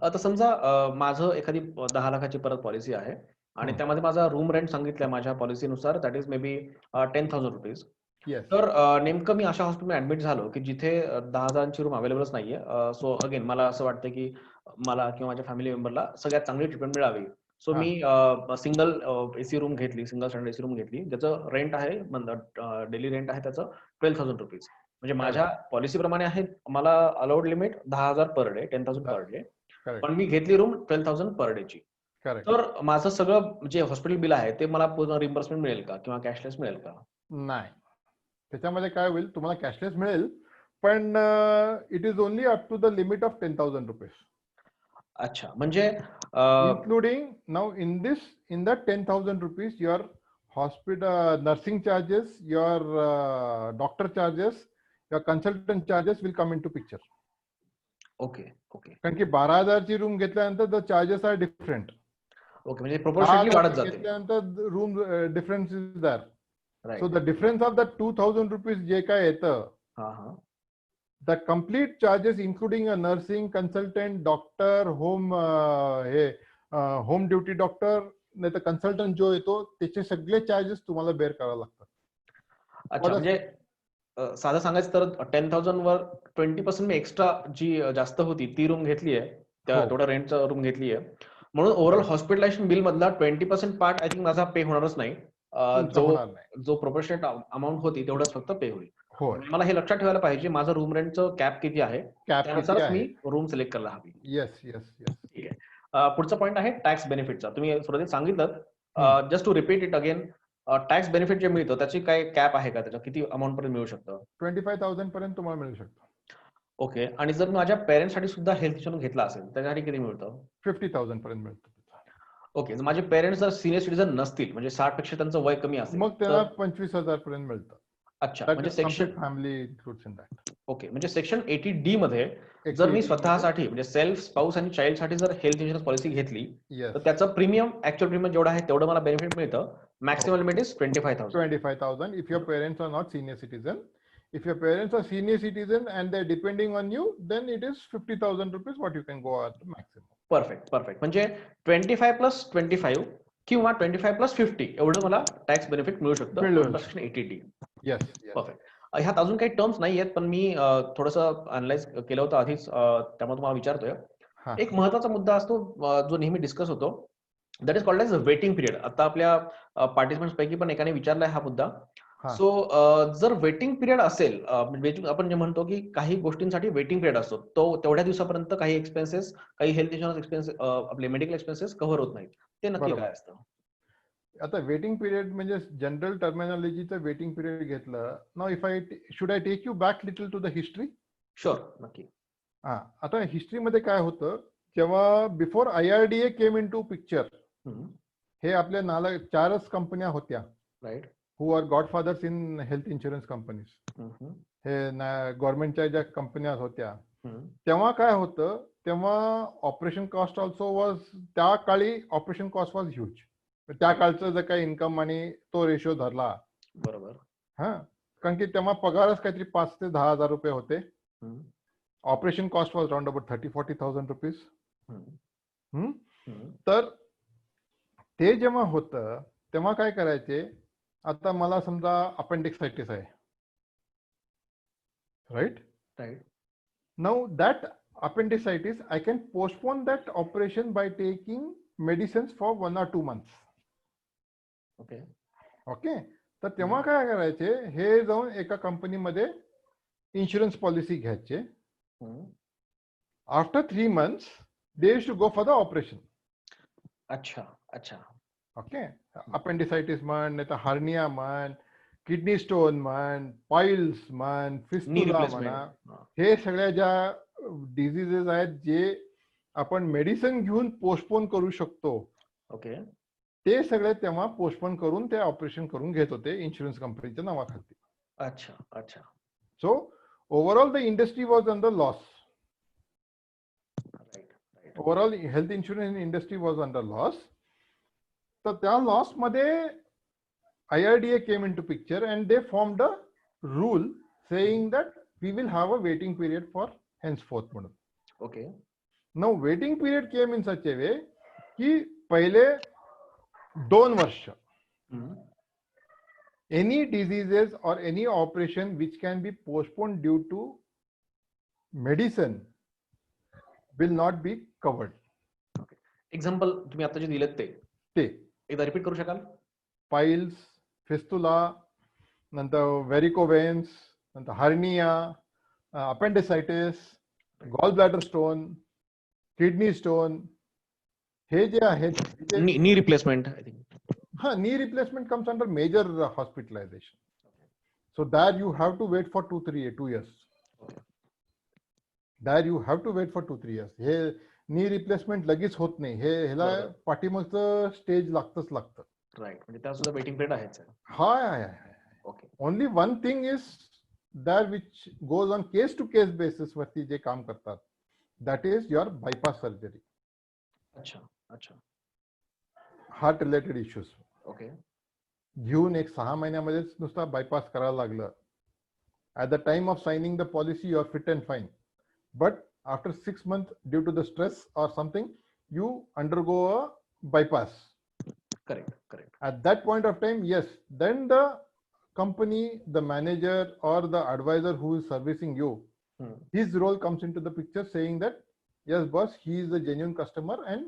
आता समजा माझं एखादी 10 लाखाची परत पॉलिसी आहे आणि त्यामध्ये माझा रूम रेंट सांगितलंय माझ्या पॉलिसीनुसार that is may be 10,000 rupees. Yes. तर नेमकं मी अशा हॉस्पिटलमध्ये ऍडमिट झालो की जिथे 10,000ची रूम अवेलेबलच नाहीये. सो अगेन मला असं वाटतं की मला किंवा माझ्या फॅमिली मेंबरला सगळ्यात चांगली ट्रीटमेंट मिळावी. सो मी सिंगल एसी रूम घेतली, सिंगल स्टँडर्ड एसी रूम घेतली, ज्याचं रेंट आहे डेली रेंट आहे त्याचं 12,000 रुपीज. म्हणजे माझ्या पॉलिसी प्रमाणे आहे मला allowed limit 10,000 per day, 10,000 per day. पण मी घेतली रूम 12,000 पर डेची. तर माझं सगळं जे हॉस्पिटल बिल आहे ते मला पूर्ण रिम्बर्समेंट मिळेल का किंवा कॅशलेस मिळेल का? नाही, त्याच्यामध्ये काय होईल, तुम्हाला कॅशलेस मिळेल, पण it is only up to the limit of 10,000 rupees. अच्छा, म्हणजे including now in that 10,000 rupees, your hospital nursing charges, your doctor charges, your consultant charges will come into picture. Okay, okay. कारण की 12,000 ची room घेतल्यानंतर the charges are different. Okay, म्हणजे proportionally वाढत जाते. घेतल्यानंतर room difference is there. Right. So the difference of the 2,000 rupees जे काय येतं, the complete charges including a nursing consultant, doctor, home duty doctor, नाही तर consultant जो येतो त्याचे सगळे चार्जेस तुम्हाला बेअर करावे लागतात. अच्छा, म्हणजे साधं सांगायचं तर 10,000 वर 20% मी एक्स्ट्रा जी जास्त होती ती रूम घेतली आहे हो. तेवढं रेंटचं रूम घेतली आहे. म्हणून ओव्हरऑल हॉस्पिटलायझेशन बिल मधला 20% पार्ट आय थिंक माझा पे होणारच नाही. तुमचं होणार नाही. जो प्रोपोर्शनेट अमाऊंट होती तेवढंच फक्त पे होईल. हो. म्हणजे मला हे लक्षात ठेवायला पाहिजे माझं रूम रेंटचं कॅप किती आहे, कॅप किती त्यानुसारच आहे? मी रूम सिलेक्ट करायला हवी. Yes yes yes. ठीक आहे. पुढचा पॉईंट आहे टॅक्स बेनिफिटचा. तुम्ही सुरुवातीला सांगितलं, just to repeat it again, tax benefit जे मिळतं त्याची काय कॅप आहे का, त्याच्या किती अमाऊंट पर्यंत मिळू शकतं? 25,000 पर्यंत तुम्हाला मिळू शकतो. ओके. आणि जर माझ्या पेरेंट्स साठी सुद्धा हेल्थ इन्शुरन्स घेतला असेल त्याच्यासाठी किती मिळतं? 50,000 पर्यंत मिळतो. ओके. जर माझे पेरेंट्स जर सिनियर सिटीजन नसतील, म्हणजे 60 पेक्षा त्यांचं वय कमी असेल, मग त्याला तर 25,000 पर्यंत मिळतं. अच्छा. म्हणजे section family includes in that. Okay. म्हणजे सेक्शन 80D मध्ये जर मी स्वतःसाठी म्हणजे सेल्फ, स्पाऊस आणि चाइल्ड साठी जर हेल्थ इन्शुरन्स पॉलिसी घेतली, तर त्याचं प्रीमियम, ऍक्च्युअल प्रीमियम जेवढं आहे तेवढं मला बेनिफिट मिळतं. Maximum limit is 25,000. 25,000 if your parents are not senior citizen. If your parents are senior citizen and they're depending on you, then it is 50,000 rupees what you can go at the maximum. Perfect. म्हणजे 25 plus 25 किंवा 25 plus 50 एवढं मला tax benefit मिळू शकतं section 80D. Yes. Perfect. ह्यात अजून काही terms नाही आहेत, पण मी थोडंसं अनालाइज केलं होतं आधीच, त्यामुळे तुम्हाला विचारतोय. एक महत्वाचा मुद्दा असतो जो नेहमी डिस्कस होतो, that is called age waiting period. आता आपल्या पार्टिसिपंट्स पैकी पण एकाने विचारलाय हा मुद्दा. सो जर वेटिंग पिरियड असेल, आपण जे म्हणतो की काही गोष्टींसाठी वेटिंग पिरियड असतो, तो तेवढ्या दिवसापर्यंत काही एक्सपेन्सेस, काही हेल्थ इन्शुरन्स एक्सपेन्सेस, आपले मेडिकल एक्सपेन्सेस कव्हर होत नाहीत. ते नक्की काय असतं? आता वेटिंग पिरियड म्हणजे जनरल टर्मिनॉलॉजीचं वेटिंग पिरियड घेतलं. Now if I should I take you back little to the history? Sure, नक्की. आता हिस्ट्रीमध्ये काय होतं, जेव्हा before IRDA came in to picture, हे आपल्या 4च कंपन्या होत्या, right, who are godfathers in health insurance companies. हे गव्हर्नमेंटच्या ज्या कंपन्या होत्या, तेव्हा काय होतं, तेव्हा ऑपरेशन कॉस्ट ऑल्सो वॉज, त्या काळी ऑपरेशन कॉस्ट वॉज ह्यूज. त्या काळचं जर काही इन्कम आणि तो रेशो धरला, बरोबर, कारण की तेव्हा पगारच काहीतरी 5 ते 10,000 रुपये होते. Operation cost was round about 30-40,000 rupees. तर ते जेव्हा होतं तेव्हा काय करायचे, आता मला समजा अपेंडिक्सायटिस आहे, right. Now that appendicitis, I can postpone that operation by taking medicines for 1 or 2 months. Okay. तर तेव्हा काय करायचे, हे जाऊन एका कंपनीमध्ये इन्शुरन्स पॉलिसी घ्यायचे. After 3 months they used to go for the operation. अच्छा. ओके. अपेंडिसायटिस म्हण, नाही तर हार्निया म्हण, किडनी स्टोन म्हण, पाइल्स म्हण, फिस्टुला म्हणा, हे सगळ्या ज्या डिझिजेस आहेत जे आपण मेडिसिन घेऊन पोस्टपोन करू शकतो, ओके, ते सगळे तेव्हा पोस्टपोन करून ते ऑपरेशन करून घेत होते इन्शुरन्स कंपनीच्या नावाखाली. अच्छा. So overall the industry was under loss. Overall health insurance industry was under loss. तर त्या लॉस मध्ये IRDA came into picture and they formed a rule saying that we will have a waiting period for henceforth म्हणून. Okay. Now waiting period came in such a way की पहिले 2 वर्ष any diseases or any operation which can be postponed due to medicine will not be covered. Example तुम्ही आता जे दिलेत ते एकदा रिपीट करू शकाल? पाइल्स, फिस्टुला, नंतर व्हेरिकोवेन्स, नंतर hernia, appendicitis, gall bladder stone, kidney stone, हे जे आहेत, knee replacement, I think. knee replacement comes under major hospitalization. So there you have to wait for 2 years. There you have to wait for 2-3 years. हे knee replacement लगेच होत नाही, हे ह्याला पाठीमागचं stage लागतच लागतं. राईट, म्हणजे त्या सुद्धा वेटिंग पिरियड आहेच. हाय. Okay. Only one thing is that which goes on case to case basis वरती जे काम करतात, that is your bypass surgery. अच्छा. Heart related issues. ओके. घेऊन 6 महिन्यामध्येच नुसता बायपास करायला लागलं. At the time of signing the policy you are fit and fine, but after 6 months due to the stress or something you undergo a bypass. Correct. At that point of time, yes, then the company, the manager or the advisor who is servicing you, his role comes into the picture saying that yes boss, he is a genuine customer and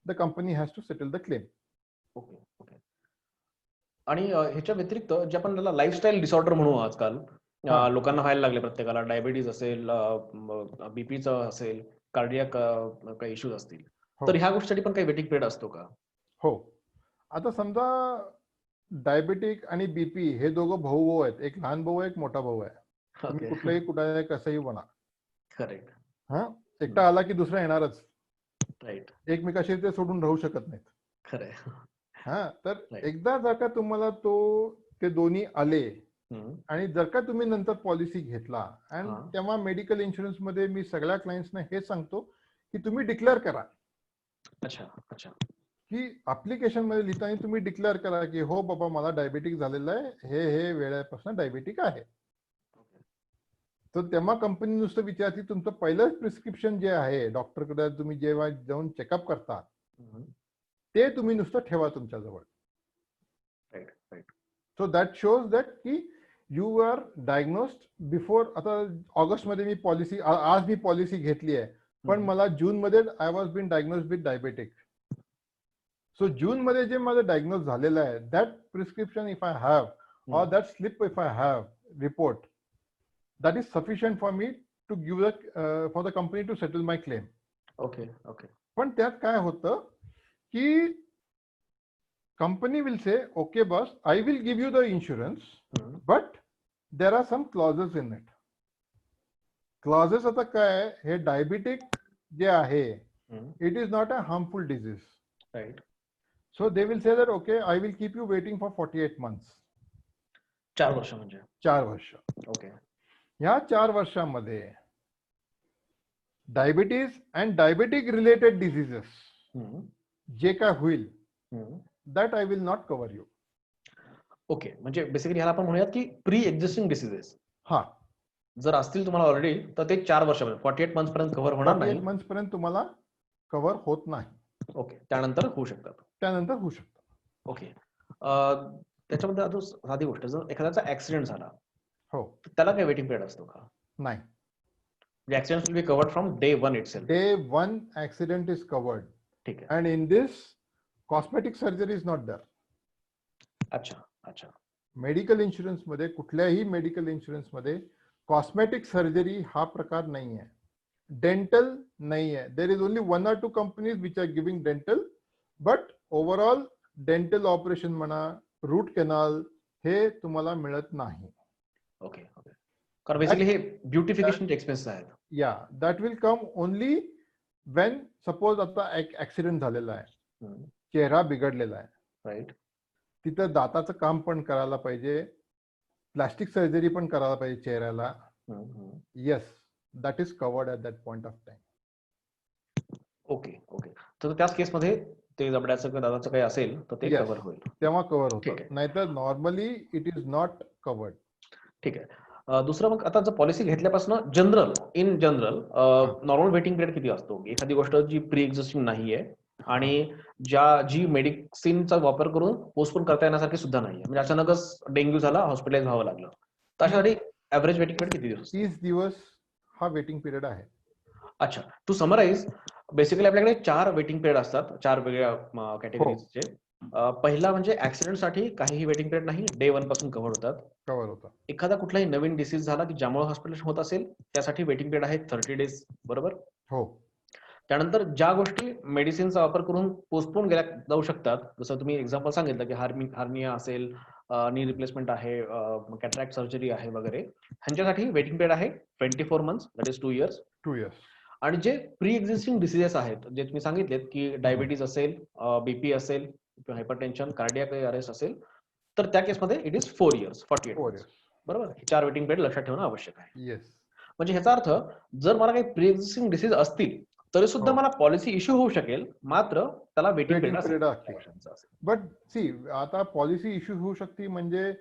the company has to settle the claim. Okay okay. आणि ह्याच्या व्यतिरिक्त जे आपण त्याला lifestyle disorder म्हणू आजकाल, हा. लोकांना व्हायला लागले, प्रत्येकाला डायबिटीज असेल, बीपीचं असेल, कार्डियाक काही इश्यूज असतील, हो. तर ह्या गोष्टीसाठी पण काही वेटिंग पिरियड असतो का? हो. आता समजा डायबिटिक आणि बीपी हे दोघं भाऊ भाऊ आहेत, एक लहान भाऊ आहे, एक मोठा भाऊ आहे. तुम्ही ओके. कुठलाही कुठे कसंही म्हणा, करेक्ट. हा, एकटा आला की दुसरा येणारच, राईट. एकमेकाशी ते सोडून राहू शकत नाहीत. खरंय. हा, तर Right. एकदा जर का तुम्हाला ते दोन्ही आले हम्म. आणि जर का तुम्ही नंतर पॉलिसी घेतला, आणि हा. तेव्हा मेडिकल इन्शुरन्स मध्ये मी सगळ्या क्लायंट्सना हे सांगतो की तुम्ही डिक्लेअर करा, अच्छा अच्छा. की ऍप्लिकेशन मध्ये लिहिताना तुम्ही डिक्लेअर करा की हो बाबा मला डायबिटिक झालेलं आहे, हे वेळेपासून डायबिटिक आहे. तर तेव्हा कंपनी नुसतं विचारते तुमचं पहिलं प्रिस्क्रिप्शन जे आहे डॉक्टरकडे तुम्ही जेव्हा जाऊन चेकअप करता हम्म. ते तुम्ही नुसतं ठेवा तुमच्याजवळ. Right right. So that shows that की यू आर डायग्नोस्ड बिफोर. आता ऑगस्ट मध्ये मी पॉलिसी, आज मी पॉलिसी घेतली आहे, पण मला जून मध्ये I was been diagnosed with diabetic. So June मध्ये जे माझं डायग्नोज झालेलं आहे, that prescription if I have or that slip if I have report, that is sufficient for me to give for the company to settle my claim. Okay okay. पण त्यात काय होतं की company will say okay boss, I will give you the insurance, but there are some clauses in it. Clauses आता काय, हे diabetic जे आहे it is not a harmful disease. Right. So they will say that okay I will keep you waiting for 48 months. 4 वर्ष म्हणजे. 4 वर्ष. Okay. या 4 वर्षामध्ये diabetes and diabetic related diseases जे काय होईल, that I will not cover you. Okay. म्हणजे basically ह्याला आपण म्हणूयात की प्री एक्झिस्टिंग डिसीजेस हा, जर असतील तुम्हाला ऑलरेडी, तर ते 4 वर्षापर्यंत 48 months पर्यंत कव्हर होणार 48 नाही. months पर्यंत तुम्हाला कव्हर होत नाही. ओके. त्यानंतर होऊ शकतात. त्यानंतर होऊ शकतं. ओके. त्याच्यामध्ये अजून साधी गोष्ट, जर एखाद्याचा ऍक्सिडेंट झाला, हो, तर त्याला काही वेटिंग पिरियड असतो का? नाही. Accident will be covered from day 1 itself. Day 1 accident is covered, ठीक आहे. and in this cosmetic surgery is not there. अच्छा अच्छा. मेडिकल इन्शुरन्स मध्ये, कुठल्याही मेडिकल इन्शुरन्स मध्ये कॉस्मेटिक सर्जरी हा प्रकार नाही आहे. डेंटल नाही आहे. There is only 1 or 2 companies which R giving dental, but overall dental operation म्हणा, रूट कॅनल, हे तुम्हाला मिळत नाही. Okay okay. कारण बेसिकली हे ब्युटिफिकेशनचे एक्सपेन्सेस आहेत. या, that will come only Wien suppose आता ऍक्सिडेंट झालेला आहे, चेहरा बिघडलेला आहे, राईट. तिथं दाताचं काम पण करायला पाहिजे, प्लास्टिक सर्जरी पण करायला पाहिजे चेहऱ्याला. Yes, that is covered at that point of time. Okay okay. तर त्याच केसमध्ये ते जबड्याचं किंवा दाताचं काही असेल तर ते Yes. कव्हर होईल. तेव्हा कव्हर ठीक होतं, आहे. नाहीतर normally it is not covered. ठीक आहे. दुसरं मग, आता जर पॉलिसी घेतल्यापासून in general normal waiting period किती असतो? एखादी गोष्ट जी प्री एक्झिस्टिंग नाहीये आणि जी मेडिसिनचा वापर करून पोस्टपोन करता येण्यासारखी सुद्धा नाहीये, म्हणजे अचानकच डेंग्यू झाला, हॉस्पिटलाइज व्हावं लागलं, तर अशासाठी ऍव्हरेज वेटिंग पिरियड किती दिवस? 30 दिवस हा वेटिंग पिरियड आहे. अच्छा. टू समराइज, बेसिकली आपल्याकडे 4 वेटिंग पिरियड असतात, 4 वेगळ्या कॅटेगरीजचे. पहिला म्हणजे ऍक्सिडेंटसाठी काहीही वेटिंग पिरियड नाही, day 1 पासून कव्हर होतात. कव्हर होतं. एखादा कुठलाही नवीन डिसीज झाला की ज्यामुळे हॉस्पिटलाइज होत असेल, त्यासाठी वेटिंग पिरियड आहे 30 days, बरोबर? हो. त्यानंतर ज्या गोष्टी मेडिसिनचा वापर करून पोस्टपोन केल्या जाऊ शकतात, जसं तुम्ही एक्झाम्पल सांगितलं की हार्निया असेल, नी रिप्लेसमेंट आहे, कॅटरॅक्ट सर्जरी आहे वगैरे, ह्यांच्यासाठी वेटिंग पिरियड आहे 24 months, that is 2 years. 2 years. आणि जे प्री एक्झिस्टिंग डिसीजेस आहेत, जे तुम्ही सांगितलेत की डायबिटीज असेल, बीपी असेल, हायपरटेन्शन, कार्डियाक अरेस्ट असेल, तर त्या केसमध्ये it is 4 years, 48 4 months. years. बरोबर? हे 4 वेटिंग पिरियड लक्षात ठेवणं आवश्यक आहे. येस. म्हणजे ह्याचा अर्थ, जर मला काही प्री एक्झिस्टिंग डिसीज असतील तरी सुद्धा हो. मला पॉलिसी इश्यू होऊ शकेल, मात्र त्याला वेटिंग वेटिंग पिरियड पिरियड आहे. बट सी, आता पॉलिसी इश्यू होऊ शकते म्हणजे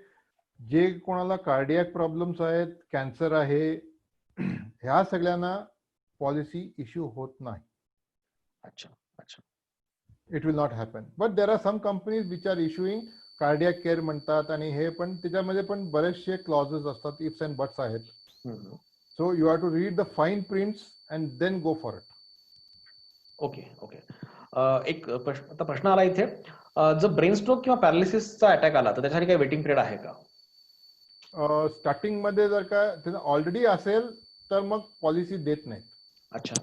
जे कोणाला कार्डियक प्रॉब्लेम्स आहेत, कॅन्सर आहे, ह्या सगळ्यांना पॉलिसी इश्यू होत नाही. अच्छा अच्छा. It will not happen. But there are some companies which are issuing cardiac care म्हणतात, आणि हे पण त्याच्यामध्ये पण बरेचसे क्लॉजेस असतात, इफ्स अँड बट्स आहेत. So you have to read the fine prints and then go for it. Okay okay. एक आता प्रश्न आला इथे, जर ब्रेन स्ट्रोक किंवा पॅरालिसिसचा अटॅक आला तर त्यासाठी काही वेटिंग पिरियड आहे का? स्टार्टिंग मध्ये जर का त्याचं ऑलरेडी असेल तर मग पॉलिसी देत नाहीत. अच्छा,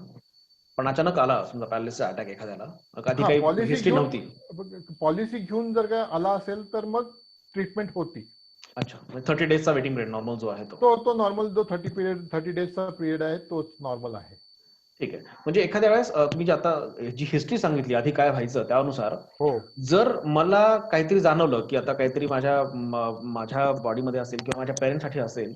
पण अचानक आला समजा पॅरालिसिसचा अटॅक एखाद्याला, आधी हा, काही पॉलिसी हिस्ट्री नव्हती. घेऊन जर का आला असेल तर मग ट्रीटमेंट होती. अच्छा, 30 डेजचा वेटिंग पिरियड नॉर्मल जो आहे तो. तो नॉर्मल जो 30 डेजचा पिरियड आहे तोच नॉर्मल आहे. ठीक आहे. म्हणजे एखाद्या वेळेस तुम्ही जी आता जी हिस्ट्री सांगितली आधी काय व्हायचं त्यानुसार, हो, जर मला काहीतरी जाणवलं की आता काहीतरी माझ्या बॉडीमध्ये असेल किंवा माझ्या पेरेंट्ससाठी असेल,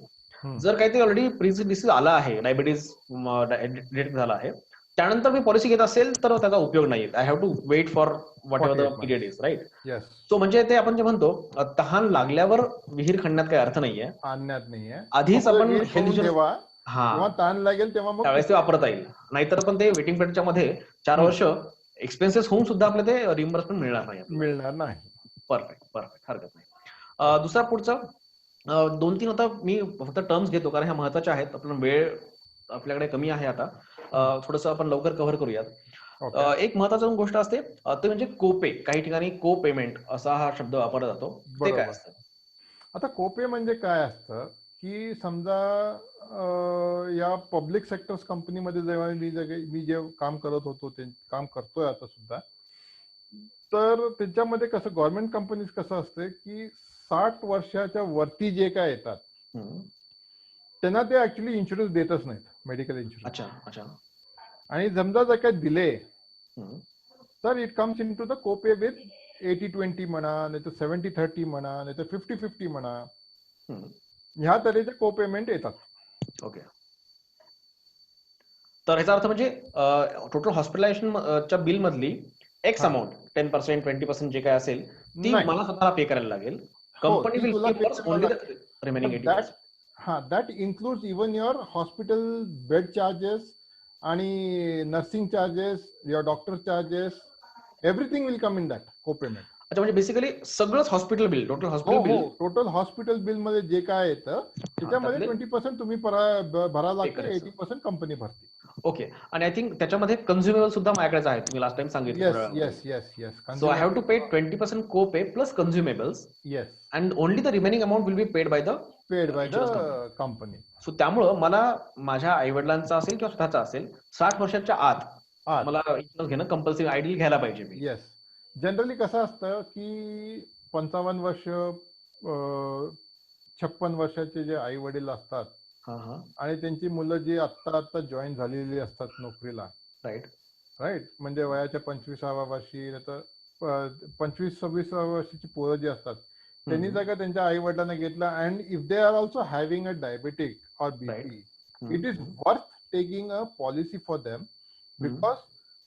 जर काहीतरी ऑलरेडी डिसीज आला आहे, डायबिटीज डिटेक्ट झाला आहे, त्यानंतर मी पॉलिसी घेत असेल तर त्याचा उपयोग नाही. I have to wait for whatever the 48 period is, right? Yes, so म्हणजे ते आपण जे म्हणतो तहान लागल्यावर विहीर खणण्यात काही अर्थ नाहीये. आणण्यात नाहीये. आधीच फक्त आपण वीज हेल्थ करून इन्शुरन्स, ठेवा, हा, जेव्हा ताण लागेल तेव्हा मग त्यावेळेस ते वापरता येईल. नाहीतर पण ते वेटिंग पिरियडच्या मध्ये 4 वर्ष एक्सपेन्सेस होऊन सुद्धा आपल्याला ते रिइंबर्समेंट मिळणार नाही आपल्याला. मिळणार नाही. परफेक्ट परफेक्ट, हरकत नाही. दुसरा पुढचा 2-3 आता मी फक्त टर्म्स घेतो कारण ह्या महत्वाच्या आहेत. आपला वेळ आपल्याकडे कमी आहे आता. थोडंसं आपण लवकर कव्हर करूयात. ओके, एक महत्वाची गोष्ट असते ते म्हणजे कोपे. काही ठिकाणी को पेमेंट असा हा शब्द वापरला जातो. ते काय बरोबर. असतं? आता कोपे म्हणजे काय असतं की समजा या पब्लिक सेक्टर्स कंपनीमध्ये जेव्हा मी जे काम करत होतो ते काम करतोय आता सुद्धा, तर त्याच्यामध्ये कसं गव्हर्नमेंट कंपनीज कसं असते की 60 वर्षाच्या वरती जे काय येतात हम्म. त्यांना ते ऍक्च्युली इन्शुरन्स देतच नाहीत, मेडिकल इन्शुरन्स. अच्छा अच्छा. आणि समजा जर काय दिले हम्म. तर it comes into the copay with 80-20 म्हणा, नाही तर 70-30 म्हणा, नाही तर 50-50 म्हणा, हम्म. ह्या तऱ्हेचे को पेमेंट येतात. ओके. तर ह्याचा अर्थ म्हणजे टोटल हॉस्पिटलायझेशनच्या बिल मधली एक्स हा. अमाऊंट 10%, 20% जे काय असेल ती नाही. मला स्वतःला पे करायला लागेल. हो, कंपनी ती विल तुला pay for only the remaining 80%. That includes even your hospital bed charges आणि nursing charges, your doctor charges, everything will come in that co payment. अच्छा, म्हणजे बेसिकली सगळंच हॉस्पिटल बिल, टोटल हो हॉस्पिटल हो, bill total hospital bill मध्ये जे काय येतं त्याच्यामध्ये त्यातले 20% तुम्ही भरायला लागतं, करायचं. 80% कंपनी भरते. ओके. आणि आय थिंक त्याच्यामध्ये कन्झ्युमेबल सुद्धा माझ्याकडेच आहे. तुम्ही लास्ट टाइम सांगितलं येस थोड्या येस वेळापूर्वी. Yes yes, so I have to pay 20% co pay plus consumables yes, and only the remaining amount will be paid by the paid by the insurance company. Company. So त्यामुळं मला माझ्या आई वडिलांचा असेल किंवा स्वतःचा असेल 60 वर्षाच्या आत मला इन्शुरन्स घेणं कंपल्सरी, आयडियल घ्यायला पाहिजे मी. येस, जनरली कसं असतं की 55 वर्ष 56 वर्षाचे जे आई वडील असतात हा हा, आणि त्यांची मुलं जी आत्ता जॉईन झालेली असतात नोकरीला, राईट. म्हणजे वयाच्या 25व्या वर्षी, तर 25-26व्या वर्षाची पोरं जी असतात त्यांनी जर का त्यांच्या आई वडिलांना घेतला and if they are also having a diabetic or BP, it is worth taking a policy for them because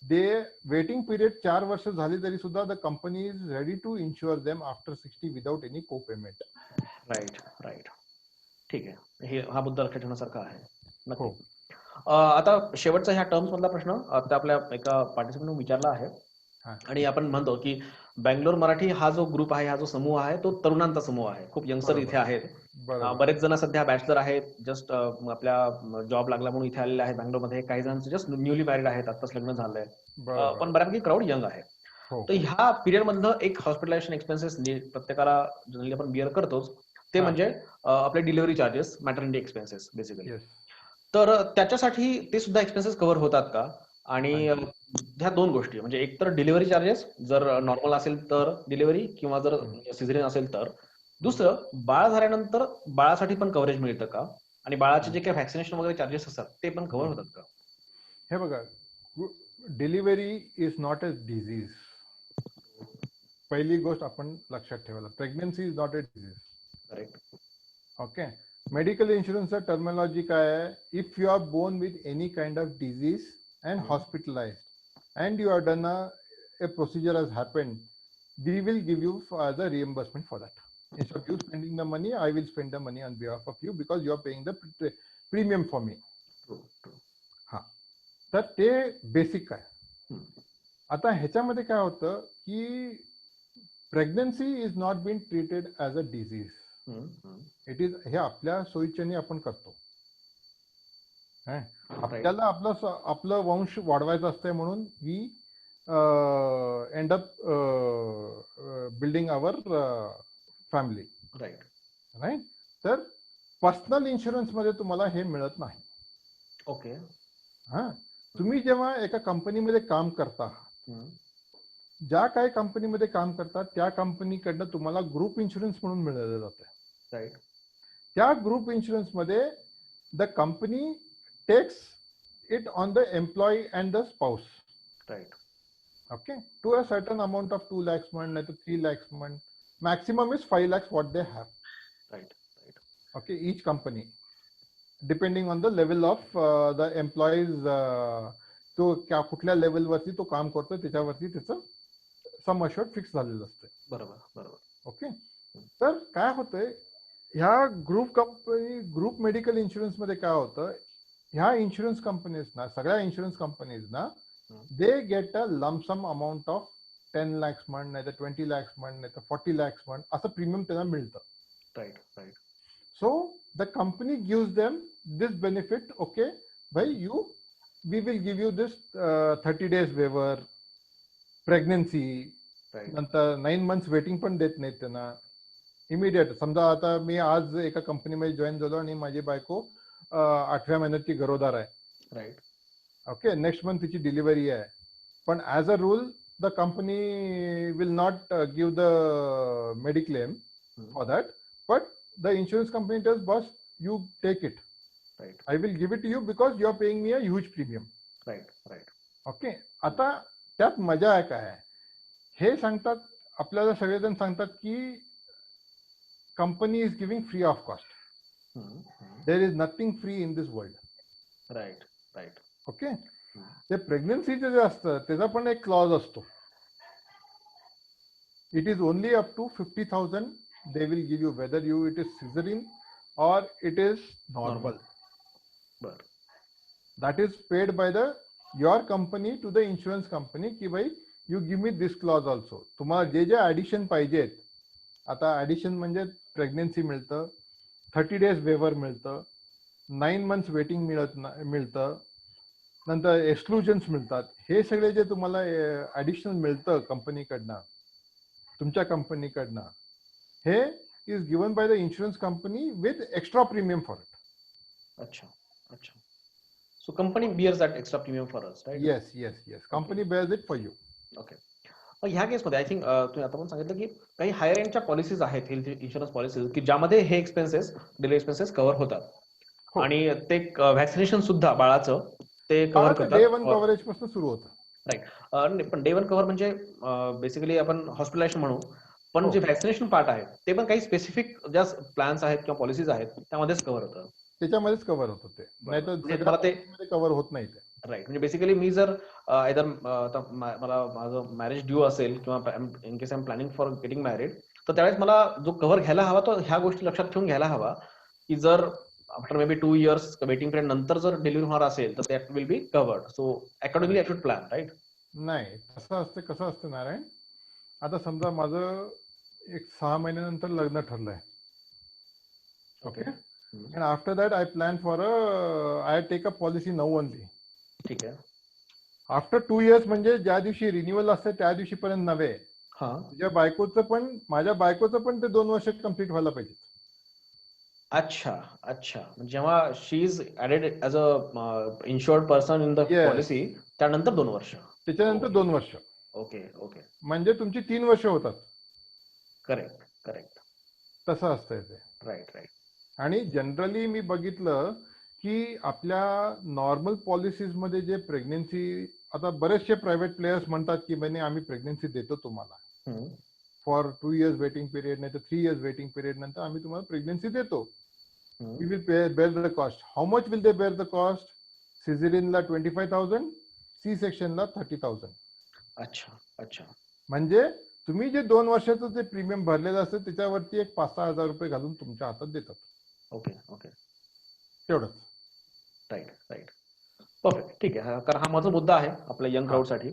they waiting period 4 वर्ष झाली तरी सुद्धा the company is ready to insure them after 60 without any co payment. Right right. ठीक आहे, हा मुद्दा लक्षात ठेवण्यासारखा आहे. नक्की. हो. आता शेवटचा ह्या टर्म्स मधला प्रश्न आता आपल्या एका पार्टिसिपंट विचारला आहे. आणि आपण म्हणतो की बँगलोर मराठी हा जो ग्रुप आहे, हा जो समूह आहे तो तरुणांचा समूह आहे. खूप यंगस्टर इथे आहेत. बरेच जण सध्या बॅचलर आहेत, जस्ट आपल्या जॉब लागला म्हणून इथे आलेले आहेत बँगलोरमध्ये. काही जण जस्ट न्यूली मॅरिड आहेत, आताच लग्न झालंय. पण बऱ्यापैकी क्राऊड यंग आहे. तर ह्या पिरियड मधलं एक हॉस्पिटलायझेशन एक्सपेन्सेस प्रत्येकाला जनरली आपण बिअर करतोच, ते म्हणजे आपले delivery charges, maternity expenses basically. तर त्याच्यासाठी ते सुद्धा एक्सपेन्सेस कव्हर होतात का? आणि ह्या दोन गोष्टी म्हणजे एक तर डिलिव्हरी चार्जेस जर नॉर्मल असेल तर डिलिव्हरी, किंवा जर सिझेरियन असेल तर. दुसरं, बाळ झाल्यानंतर बाळासाठी पण कव्हरेज मिळतं का? आणि बाळाचे जे काही व्हॅक्सिनेशन वगैरे चार्जेस असतात ते पण कव्हर होतात का? हे बघा, delivery is not a disease. पहिली गोष्ट आपण लक्षात ठेवायला, pregnancy is not a disease. Correct. Okay. Medical इन्शुरन्सचा टर्मिनॉलॉजी काय आहे? If you are born with any kind of disease and hospitalised and you are done a procedure has happened, we will give you the reimbursement for that. Instead of you spending the money, I will spend the money on behalf of you because you are paying the premium for me. हा, तर ते basic आहे. आता ह्याच्यामध्ये काय होतं की pregnancy is not been treated as a disease. It is, हे आपल्या सोयीच्याने आपण करतो. आपल्याला आपलं वंश वाढवायचं असतंय म्हणून we end up building our family, right. Right. तर पर्सनल इन्शुरन्स मध्ये तुम्हाला हे मिळत नाही. ओके. हा, तुम्ही जेव्हा एका कंपनीमध्ये काम करता, ज्या काही कंपनीमध्ये काम करतात त्या कंपनीकडनं तुम्हाला ग्रुप इन्शुरन्स म्हणून मिळालं जातं. राईट. त्या ग्रुप इन्शुरन्स मध्ये the company takes it on the employee and the spouse. Right. Okay, to a certain amount of 2 lakhs month, not 3 lakhs month. Maximum is 5 lakhs what they have. Right. Right. Okay, each company, depending on the level of the employees, तो कुठल्या level वरती तो काम करतो त्याच्यावरती त्याचं sum assured fix झालेलं असतं. बरोबर बरोबर. ओके. तर काय होतंय, ह्या ग्रुप मेडिकल इन्शुरन्स मध्ये काय होतं, ह्या इन्शुरन्स कंपनीजना, सगळ्या insurance कंपनीजना they get a lump sum amount of 10 lakhs month, नाही तर 20 lakhs month, नाही तर 40 lakhs month असं प्रीमियम त्यांना मिळतं. Right. Right. So the company gives them this benefit. Okay, भाई we will give you this 30 days waiver, pregnancy, नंतर 9 months waiting पण देत नाहीत त्यांना. इमिडिएट समजा आता मी आज एका कंपनीमध्ये जॉईन झालो आणि माझी बायको 8व्या महिन्यात ती गरोदर आहे. राईट. ओके, नेक्स्ट मंथ तिची डिलिव्हरी आहे, पण as a rule the company will not give the mediclaim for that, but the insurance company tells boss you take it, right. I will give it to you because you are paying me a huge premium. Right. Right. Okay. आता त्यात मजा आहे काय, हे सांगतात आपल्याला सगळेजण सांगतात की company is giving free of cost. There is nothing free in this world. Right. Right. Okay. ते प्रेग्नन्सीचे जे असतं त्याचा पण एक क्लॉज असतो. It is only up to 50,000 they will give you, whether you it is caesarean or it is normal. बर. That is paid by your company to the insurance company की भाई you give me this clause also. तुम्हाला जे जे addition पाहिजेत, आता addition म्हणजे pregnancy मिळतं, 30 days वेवर मिळतं, 9 months वेटिंग मिळतं, नंतर एक्सक्लुजन्स मिळतात. हे सगळे जे तुम्हाला ऍडिशनल मिळतं कंपनीकडनं, तुमच्या कंपनीकडनं, हे is given by the insurance company with extra premium for it. अच्छा. अच्छा. So company bears that extra premium for us, right? Yes, yes, yes. Company bears it for you. Okay. ह्या केसमध्ये आय थिंक तुम्ही आता पण सांगितलं की काही हायर एंडच्या पॉलिसीज आहेत, हेल्थ इन्शुरन्स पॉलिसीज, की ज्यामध्ये हे एक्सपेन्सेस, डिलिव्हरी एक्सपेन्सेस कव्हर होतात. हो. आणि ते व्हॅक्सिनेशन सुद्धा बाळाचं ते कव्हर करतात. डे 1 कव्हरेज पासून सुरू होतं. राईट. पण डे 1 कव्हर म्हणजे बेसिकली आपण हॉस्पिटलायझेशन म्हणू, पण जे व्हॅक्सिनेशन पार्ट आहे ते पण काही स्पेसिफिक ज्या प्लॅन्स आहेत किंवा पॉलिसीज आहेत त्यामध्येच कव्हर होतं. त्याच्यामध्येच कव्हर होतं ते, नाहीतर मला ते कव्हर होत नाही ते. राईट. म्हणजे बेसिकली मी जर मला माझं मॅरेज ड्यू असेल किंवा in case I am planning for getting married, तर त्यावेळेस मला जो कव्हर घ्यायला हवा तो ह्या गोष्टी लक्षात ठेवून घ्यायला हवा की जर after maybe 2 years waiting period नंतर जर डिलिव्हरी होणार असेल तर that will be covered. So accordingly I should plan, right? नाही, कसं असतं नारायण, आता समजा माझं एक 6 महिन्यानंतर लग्न ठरलंय. Okay. And after that I plan for I take a policy now only. ठीक आहे. आफ्टर 2 years म्हणजे ज्या दिवशी रिन्युअल असते त्या दिवशी पर्यंत नव्हे. तुझ्या बायकोचं पण, माझ्या बायकोचं पण ते 2 वर्ष कंप्लीट व्हायला पाहिजे. अच्छा. अच्छा. जेव्हा she is added as a insured person in the policy, त्यानंतर 2 वर्ष. त्याच्यानंतर 2 वर्ष. ओके. ओके. म्हणजे तुमची 3 वर्ष होतात. करेक्ट. करेक्ट. तसं असतंय ते. राईट. राईट. आणि जनरली मी बघितलं की आपल्या नॉर्मल पॉलिसीज मध्ये जे प्रेग्नन्सी, आता बरेचसे प्रायव्हेट प्लेयर्स म्हणतात की म्हणजे आम्ही प्रेग्नन्सी देतो तुम्हाला फॉर 2 years वेटिंग पिरियड, नाही तर 3 years वेटिंग पिरियड नंतर आम्ही तुम्हाला प्रेग्नन्सी देतो. We will bear the cost. How much will they bear the cost? सिझेरियनला 25,000, सी सेक्शनला 30,000. अच्छा. अच्छा. म्हणजे तुम्ही जे 2 वर्षाचं ते प्रीमियम भरलेलं असतं त्याच्यावरती एक 5-6 हजार रुपये घालून तुमच्या हातात देतात. ओके. ओके. तेवढंच. राईट. राईट. परफेक्ट. ठीक आहे. कारण हा माझा मुद्दा आहे आपल्या यंग क्राऊडसाठी.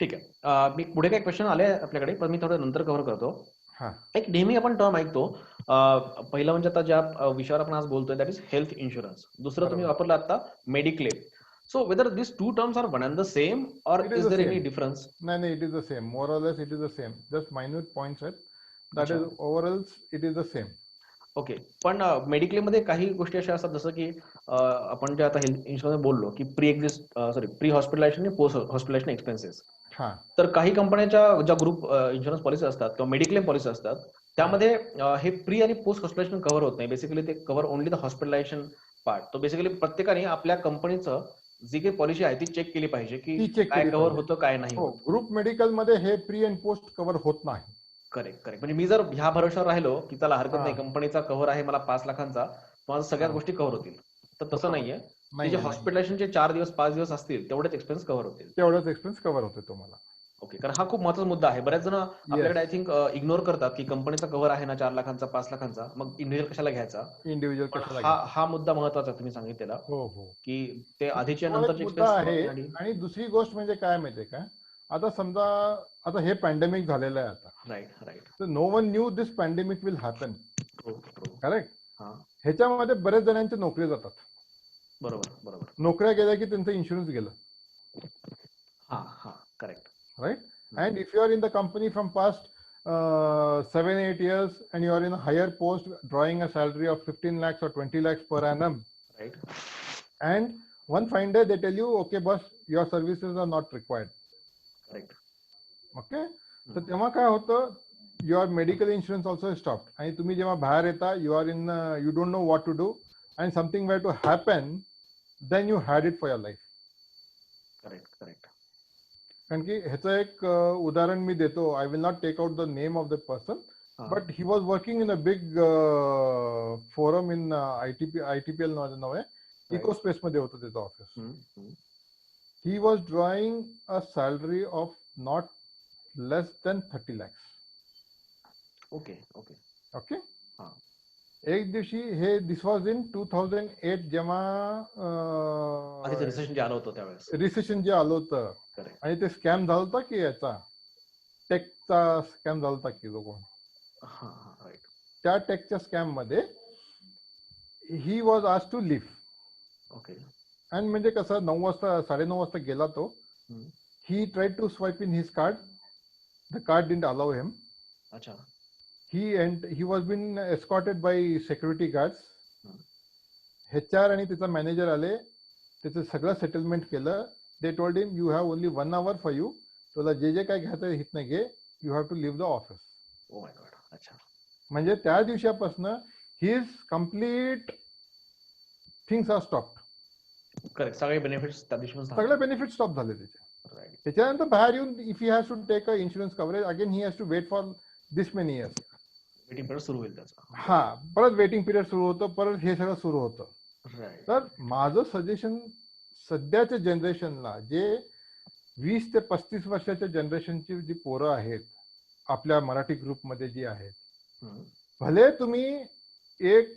ठीक आहे. मी पुढे काही क्वेश्चन आले आपल्याकडे, पण मी थोडं नंतर कव्हर करतो. हा एक नेहमी आपण टर्म ऐकतो. पहिलं म्हणजे आता ज्या विषयावर आपण आज बोलतोय दॅट इज हेल्थ इन्शुरन्स. दुसरं तुम्ही बरोबर. वापरलं आता mediclaim. So whether this two terms are one and the same or It is is the there any same. Difference? नाही, it is the same. More or less it is the same. Just minute points आहेत. That अच्छा. Is overall it is the same. Okay. पण mediclaim मध्ये काही गोष्टी अशा असतात जसं की आपण जे आता हेल्थ इन्शुरन्स बोललो की प्री हॉस्पिटलायझेशन आणि पोस्ट हॉस्पिटलायझेशन एक्सपेन्सेस. हा तर काही कंपन्यांच्या ज्या ग्रुप इन्शुरन्स पॉलिसी असतात किंवा मेडिक्लेम पॉलिसी असतात त्यामध्ये हे प्री आणि पोस्ट हॉस्पिटलायझेशन कव्हर होत नाही. बेसिकली ते cover only the hospitalisation part. तो बेसिकली प्रत्येकाने आपल्या कंपनीचं जी काही पॉलिसी आहे ती चेक केली पाहिजे की ती चेक काय केली कव्हर पाहिजे. होतं काय नाही हो, होत. ग्रुप मेडिकल मध्ये हे प्री अँड पोस्ट कव्हर होत नाही. Correct correct. म्हणजे मी जर ह्या भरोशावर राहिलो की त्याला हरकत हा. नाही, कंपनीचा कव्हर आहे मला 5 लाखांचा, माझ्या सगळ्याच हा. गोष्टी कव्हर होतील. तर तसं नाहीये. ते जे नाही, हॉस्पिटलायझेशनचे 4 दिवस 5 दिवस असतील तेवढेच एक्सपेन्स कव्हर होतील. तेवढाच एक्सपेन्स कव्हर होते तुम्हाला. ओके. कारण हा खूप महत्त्वाचा मुद्दा आहे. बऱ्याच जण आपल्याकडे आय थिंक इग्नोर करतात की कंपनीचा कव्हर आहे ना 4 लाखांचा 5 लाखांचा, मग इंडिव्हिज्युअल कशाला घ्यायचा. इंडिव्हिज्युअल पण कशाला हा घ्यायचं? हा मुद्दा महत्त्वाचा तुम्ही सांगितलेला हो हो. की ते आधीचे तो एक नंतरचे मुद्दा एक्सपेन्स आहे. आणि आणि दुसरी गोष्ट म्हणजे काय माहितीये का, आता समजा आता हे पॅन्डेमिक झालेलं आहे आता. Right right. तर no one knew this pandemic will happen. True true. Correct. हा ह्याच्यामध्ये बरेच जणांचे नोकरी जातात. बरोबर बरोबर. नोकऱ्या गेल्या की त्यांचं इन्शुरन्स गेलं. हा हा correct. Right? And if you are in the company from past 7-8 years and you are in a higher post drawing a salary of 15 lakhs or 20 lakhs per annum, right. and one fine day they tell you, okay boss, your services are not required. Correct. Okay? तर तेव्हा काय होतं, your medical insurance also is stopped. आणि तुम्ही जेव्हा बाहेर येता, you don't know what to do, and something were to happen, then you had it for your life. Correct correct. कारण की ह्याचं एक उदाहरण मी देतो. I will not take out the name of the person, but he was working in a big forum in ITPL नव्हे, Ecospace मध्ये होतं त्याचं office. He was drawing a salary of not less than 30 lakhs. Okay okay. Okay. हा. एक दिवशी हे दिस was in 2008 जेव्हा आधीच रिसेशन जे आलं होतं त्यावेळेस. रिसेशन जे आलं होतं. करेक्ट. आणि ते स्कॅम झाला होता की याचा टेकचा स्कॅम झाला होता की लोक. हा हा राईट. त्या टेकच्या स्कॅम मध्ये he was asked to leave. Okay. आणि म्हणजे कसं 9 वाजता 9:30 वाजता गेला तो. He tried to swipe in his card. The card didn't allow him. अच्छा. He was been escorted by security guards. HR आणि त्याचा मॅनेजर आले, त्याचं सगळं सेटलमेंट केलं. They told him you have only 1 hour for you. तुला जे काय घ्यायचं हितनं घे. You have to leave the office. O my god. अच्छा. म्हणजे त्या दिवसापासून his complete things are stopped. Correct. सगळे बेनिफिट्स त्या दिवशी सगळे बेनिफिट स्टॉप झाले त्याचे. राईट. त्याच्यानंतर बाहेर येऊन if he has to take a insurance coverage again he has to wait for this many years. Waiting period सुरू होईल त्याचा. हा, परत वेटिंग पिरियड सुरू होतं, परत हे सगळं सुरू होतं. राईट. तर माझं सजेशन सध्याच्या जनरेशनला, जे 20 ते 35 वर्षाच्या जनरेशनची जी पोरं आहेत आपल्या मराठी ग्रुपमध्ये जी आहेत, भले तुम्ही एक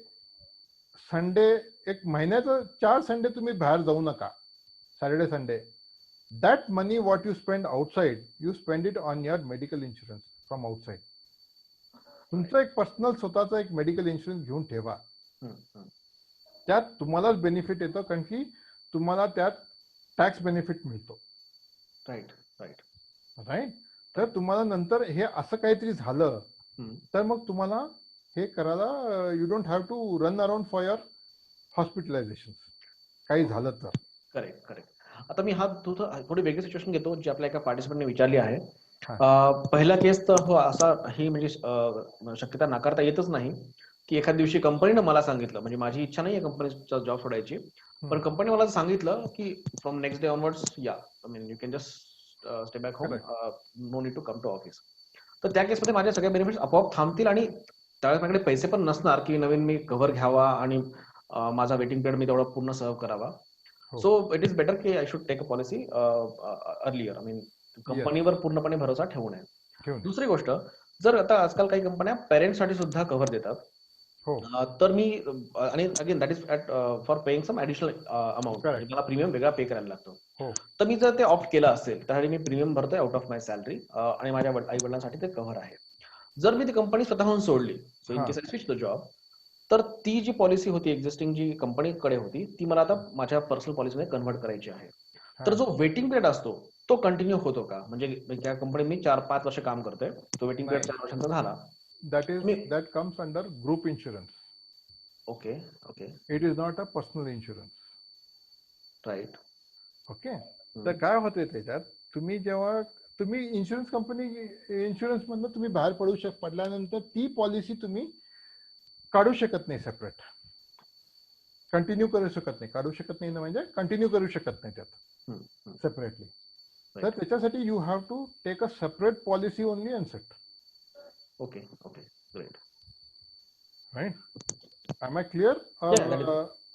संडे, एक महिन्याचं 4 संडे तुम्ही बाहेर जाऊ नका, Saturday Sunday. That money what you spend outside, you spend it on your medical insurance from outside. तुमचं एक पर्सनल स्वतःचा एक मेडिकल इन्शुरन्स घेऊन ठेवा. त्यात तुम्हालाच बेनिफिट येतं, कारण की तुम्हाला त्यात टॅक्स बेनिफिट मिळतो. Right right right. तर तुम्हाला नंतर हे असं काहीतरी झालं तर मग तुम्हाला हे करायला you don't have to run around for your hospitalisation काही झालं तर. Correct correct. आता मी हा थोडी वेगळी सिच्युएशन घेतो जी आपल्या एका पार्टिसिपंटने विचारली आहे. पहिला केस तर हो असा ही म्हणजे शक्यता नाकारता येतच नाही की एखाद्या दिवशी कंपनीनं मला सांगितलं, म्हणजे माझी इच्छा नाही आहे कंपनीचा जॉब सोडायची, पण कंपनी मला सांगितलं की फ्रॉम नेक्स्ट डे ऑनवर्ड्स या I mean you can just stay back home, no need to come to office. तर त्या केसमध्ये माझ्या सगळ्या बेनिफिट्स आपोआप थांबतील आणि त्यावेळेस माझ्याकडे पैसे पण नसणार की नवीन मी कव्हर घ्यावा आणि माझा वेटिंग पिरियड मी तेवढा पूर्ण सर्व्ह करावा. सो इट इज बेटर की I should take a policy earlier. I mean कंपनीवर पूर्णपणे भरोसा ठेवू नये. दुसरी गोष्ट, जर आता आजकाल काही कंपन्या पेरेंट्ससाठी सुद्धा कव्हर देतात, तर मी आणि again that is for paying some additional amount, मला प्रीमियम वेगळा पे करायला लागतो. तर मी जर ते ऑप्ट केलं असेल त्यासाठी मी प्रीमियम भरतोय आउट ऑफ माय सॅलरी आणि माझ्या आई वडिलांसाठी ते कव्हर आहे. जर मी ती कंपनी स्वतःहून सोडली, सो इन हा. Case I switch the job, तर ती जी पॉलिसी होती एक्झिस्टिंग जी कंपनीकडे होती ती मला आता माझ्या पर्सनल पॉलिसीमध्ये कन्व्हर्ट करायची आहे. तर जो वेटिंग पिरियड असतो तो कंटिन्यू होतो का? म्हणजे त्या कंपनीत मी 4-5 वर्ष काम करतोय, तो वेटिंग पिरियड 4 वर्षांचा झाला. that comes under group insurance. Okay okay It is not a personal insurance. Right. Okay. तर काय होते त्याच्यात, तुम्ही इन्शुरन्स कंपनी इन्शुरन्स मधनं तुम्ही बाहेर पडल्यानंतर ती पॉलिसी तुम्ही काढू शकत नाही सेपरेट, कंटिन्यू करू शकत नाही. काढू शकत नाही ना, म्हणजे कंटिन्यू करू शकत नाही त्यात सेपरेटली. तर त्याच्यासाठी you have to take a separate policy only and set. Okay okay great. Right. Am I clear?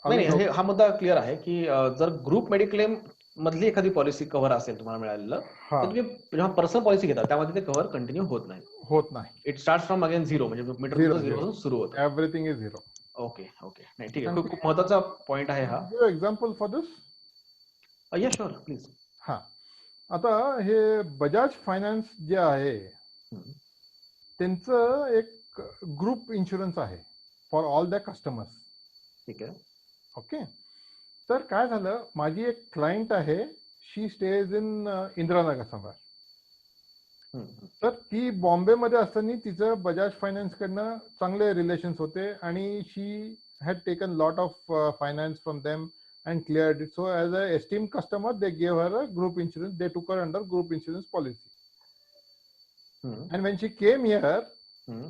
नाही हा मुद्दा क्लिअर आहे की जर ग्रुप मेडिक्लेम मधली एखादी पॉलिसी कव्हर असेल तुम्हाला मिळालेलं, तर तुम्ही जेव्हा पर्सनल पॉलिसी घेता त्यामध्ये ते कव्हर कंटिन्यू होत नाही. It start from again zero, म्हणजे मीटर झिरो पासून सुरू होतं. Everything is zero. Okay okay. नाही ठीक आहे, खूप महत्वाचा पॉइंट आहे हा. एक्झाम्पल फॉर दिस? या शुअर प्लीज. हा. आता हे बजाज फायनान्स जे आहे त्यांचं एक ग्रुप इन्शुरन्स आहे फॉर ऑल द कस्टमर्स. ठीक आहे. ओके. तर काय झालं, माझी एक क्लायंट आहे, शी स्टेज इन इंदिरानगर समोर. तर ती बॉम्बेमध्ये असताना तिचं बजाज फायनान्स कडनं चांगले रिलेशन्स होते आणि she had taken lot of finance from them and cleared it. So as a esteemed customer, they gave her a group insurance. They took her under group insurance policy. And when she came here,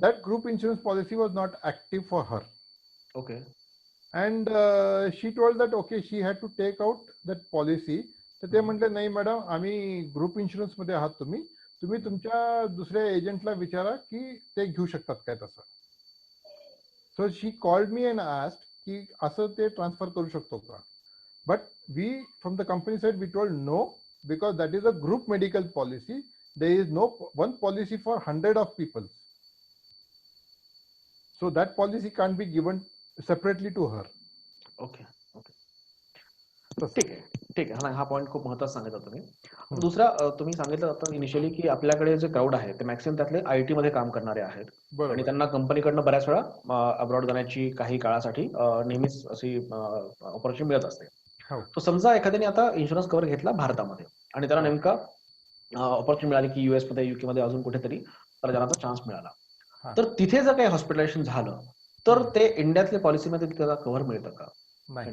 that group insurance policy was not active for her. Okay. And she told that okay, she had to take out that policy. तर ते म्हटले नाही madam, आम्ही group insurance मध्ये आहात, तुम्ही तुमच्या दुसऱ्या एजंटला विचारा की ते घेऊ शकतात काय तसं. So she called me and asked की असं ते ट्रान्सफर करू शकतो का. But we, from the company side, we told no, because that is a group medical policy. There is no one policy for 100 of people. So that policy can't be given separately to her. Okay okay. ठीक आहे ठीक आहे. हा point खूप महत्त्वाचा सांगितला तुम्ही. दुसरा तुम्ही सांगितलं आता इनिशियली की आपल्याकडे जे क्राऊड आहे ते मॅक्सिमम त्यातले IT मध्ये काम करणारे आहेत आणि त्यांना कंपनीकडनं बऱ्याच वेळा अब्रॉड जाण्याची काही काळासाठी नेहमीच अशी ऑपॉर्च्युनिटी मिळत असते. तो समजा एखाद्याने आता इन्शुरन्स कव्हर घेतला भारतामध्ये आणि त्याला नेमका ऑपॉर्च्युनिटी मिळाली की US मध्ये UK मध्ये अजून कुठेतरी त्याला जाण्याचा चान्स मिळाला, तर तिथे जर काही हॉस्पिटलायझेशन झालं तर ते इंडियातल्या पॉलिसीमध्ये त्याला कव्हर मिळतं का? नाही.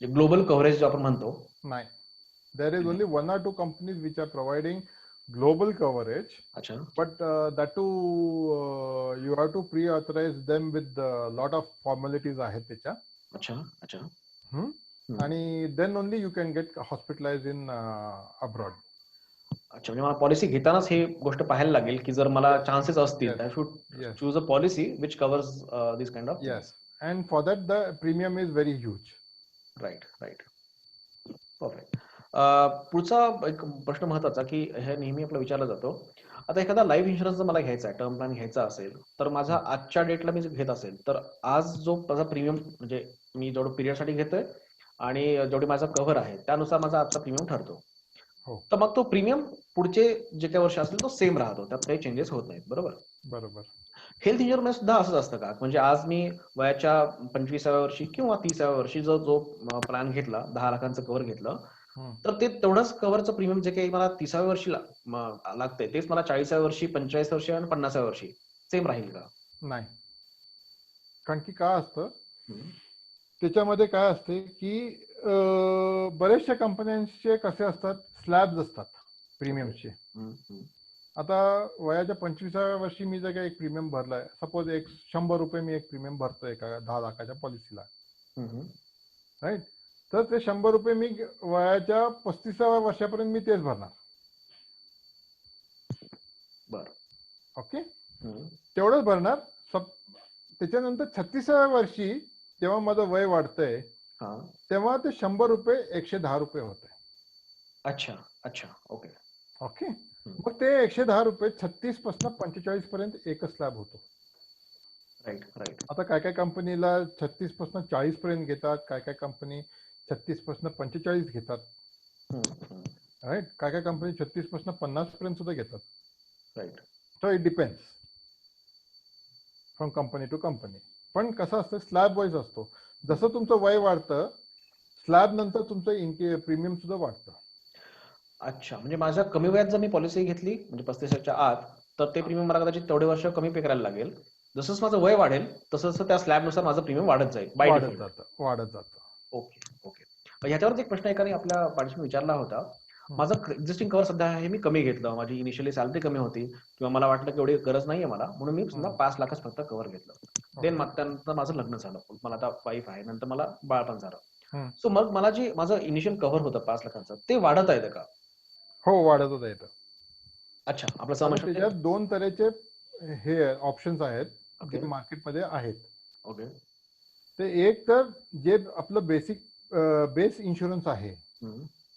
ग्लोबल कव्हरेज आपण म्हणतो. नाही. There is only 1 or 2 companies which are providing global coverage. अच्छा. But that too you have to pre authorise them with lot of formalities आहेत त्याच्या. अच्छा अच्छा. आणि then only you can get hospitalise in abroad. अच्छा, म्हणजे मला policy घेतानाच हे गोष्ट पाहायला लागेल की जर मला चान्सेस असतील, I should choose a policy which covers this kind of. Yes. And for that the premium is very huge. Right right. Perfect. पुढचा एक प्रश्न महत्वाचा की हे नेहमी आपला विचारला जातो, आता एखादा लाईफ इन्शुरन्स मला घ्यायचा आहे, टर्म प्लॅन घ्यायचा असेल तर माझा आजच्या डेटला मी घेत असेल तर आज जो माझा प्रीमियम म्हणजे मी जेवढं पिरियडसाठी घेतोय आणि जेवढी माझा कव्हर आहे त्यानुसार माझा आजचा प्रीमियम ठरतो. तर मग तो प्रीमियम पुढचे जे काही वर्ष असेल तो सेम राहतो, त्यात काही चेंजेस होत नाहीत. बरोबर बरोबर. हेल्थ इन्शुरन्स सुद्धा असंच असतं का? म्हणजे आज मी वयाच्या 25व्या वर्षी किंवा 30व्या वर्षी जो प्लॅन घेतला, 10 लाखांचं कव्हर घेतलं, तर ते तेवढंच कव्हरचं प्रीमियम जे काही मला 30व्या वर्षी लागतंय तेच मला 40व्या वर्षी, 45व्या वर्षी आणि 50व्या वर्षी सेम राहील का? नाही. कारण की काय असतं त्याच्यामध्ये, काय असते की बरेचशा कंपन्यांचे कसे असतात, स्लॅब्स असतात प्रीमियमचे. आता वयाच्या 25व्या वर्षी मी जर काही एक प्रीमियम भरलाय, सपोज एक 100 रुपये मी एक प्रीमियम भरतोय एका 10 लाखाच्या पॉलिसीला, राईट. तर ते 100 रुपये मी वयाच्या 35व्या वर्षापर्यंत मी तेच भरणार. बर. ओके. तेवढंच भरणार. त्याच्यानंतर 36व्या वर्षी जेव्हा माझं वय वाढतंय तेव्हा ते 100 रुपये 110 रुपये होत आहे. अच्छा अच्छा. Okay okay. मग ते 110 रुपये 36 पासून 45 पर्यंत एकच स्लॅब होतो. Right right. आता काय काय कंपनीला 36 पासून 40 पर्यंत घेतात, काय काय कंपनी 36 पासून 45 घेतात, राईट. काय काय कंपनी 36 पासून 50 पर्यंत सुद्धा घेतात. Right. So it depends from company to company. पण कसं असतं, स्लॅब वाईज असतो. जसं तुमचं वय वाढतं, स्लॅब नंतर तुमचं प्रीमियम सुद्धा वाढतं. अच्छा, म्हणजे माझ्या कमी वयात जर मी पॉलिसी घेतली म्हणजे 35च्या आत, तर ते प्रीमियम मला कदाचित तेवढे वर्ष कमी पे करायला लागेल. जसं माझं वय वाढेल तसं त्या स्लॅबनुसार माझं प्रीमियम वाढत जाईल बाय वाढत डिफॉल्ट. जातं. Okay okay. ह्याच्यावरच एक प्रश्न एकाने आपल्या पार्टिसिपेंट विचारला होता. माझं एक्झिस्टिंग कव्हर सध्या आहे, मी कमी घेतलं, माझी इनिशियली सॅलरी कमी होती किंवा मला वाटलं की एवढी गरज नाहीये मला, म्हणून मी समजा 5 लाखच फक्त कव्हर घेतलं. देन त्यानंतर माझं लग्न झालं, मला आता वाईफ आहे, नंतर मला बाळ पण झालं. सो मग मला जे माझं इनिशियल कव्हर होतं 5 लाखांचं ते वाढत आहे का? हो, वाढतच येतं. अच्छा, आपलं समज त्याच्यात 2 तऱ्हेचे हे ऑप्शन्स आहेत ओके जे मार्केटमध्ये आहेत. ओके. ते एक तर जे आपलं बेस इन्शुरन्स आहे,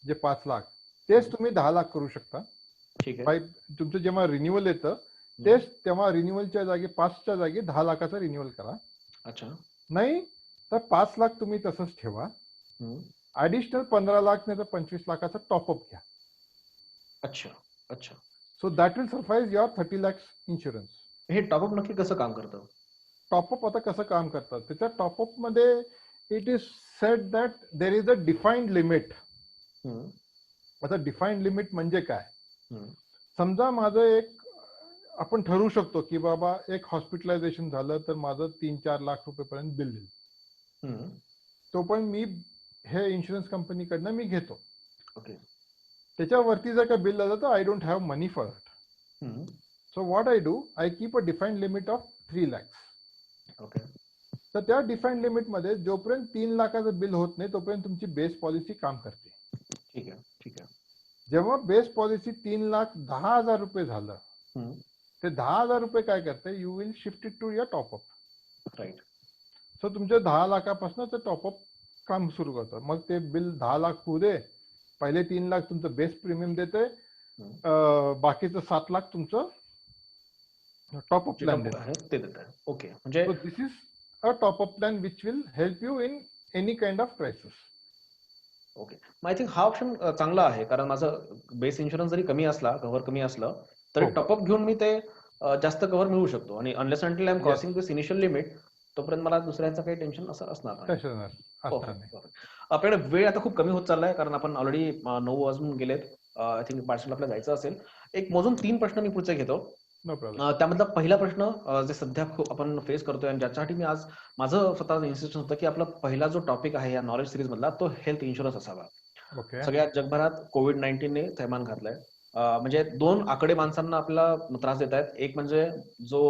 जे 5 लाख, तेच तुम्ही 10 लाख करू शकता. ठीक आहे. तुमचं जेव्हा रिन्युअल येतं तेच, तेव्हा रिन्युअलच्या जागी 5च्या जागी 10 लाखाचा रिन्युअल करा. अच्छा. नाही तर 5 लाख तुम्ही तसंच ठेवा. ऍडिशनल 15 लाख नाही तर 25 लाखाचा टॉपअप घ्या. अच्छा अच्छा. So that will suffice your 30 lakhs insurance. हे टॉपअप नक्की कसं काम करतं? टॉपअप आता कसं काम करतात, त्याच्या टॉपअप मध्ये it is sed that there is a defined limit. आता डिफाईन्ड लिमिट म्हणजे काय? समजा माझं आपण ठरवू शकतो की बाबा एक हॉस्पिटलायझेशन झालं तर माझं 3-4 लाख रुपयेपर्यंत बिल येईल. तो पण मी हे इन्शुरन्स कंपनीकडनं मी घेतो. ओके. त्याच्यावरती जर का बिल आलं तर I don't have money for it. So what I do, I keep a defined limit of 3 lakhs. Okay. तर त्या डिफाईन्ड लिमिट मध्ये जोपर्यंत 3 लाखाचं बिल होत नाही तोपर्यंत तुमची बेस पॉलिसी काम करते. ठीक आहे ठीक आहे. जेव्हा बेस पॉलिसी 3,10,000 रुपये झालं, ते 10,000 रुपये काय करते, you will shift it to your top up. Right. So तुमच्या 10 लाखापासून ते टॉपअप काम सुरू करतं. मग ते बिल 10 लाख होऊ दे, पहिले 3 लाख तुमचं बेस प्रीमियम देते, बाकीचं 7 लाख तुमचं टॉपअप प्लॅन देते. ते देत आहे. ओके. म्हणजे this is a top up plan which will help you in any kind of crisis. Okay. I think हा ऑप्शन चांगला आहे, कारण माझं बेस इन्शुरन्स जरी कमी असला, कव्हर कमी असलं तरी टॉपअप घेऊन मी ते जास्त कव्हर मिळू शकतो. आणि unless until I am crossing this initial limit, तोपर्यंत मला दुसऱ्याचं काही टेन्शन असं असणार नाही. आपल्याकडे वेळ आता खूप कमी होत चाललाय, कारण आपण ऑलरेडी 9 वाजून गेलेत. आय थिंक पार्सल आपल्याला जायचं असेल. एक मोजून 3 प्रश्न मी पुढचे घेतो. No problem. त्यामधला पहिला प्रश्न जे सध्या आपण फेस करतोय आणि ज्याच्यासाठी मी आज माझं स्वतः इन्सिस्टन्स होतं की आपला पहिला जो टॉपिक आहे या नॉलेज सिरीज मधला तो हेल्थ इन्शुरन्स असावा. सगळ्या जगभरात कोविड-19ने थैमान घातलंय. म्हणजे 2 आकडे माणसांना आपल्याला त्रास देत आहेत. एक म्हणजे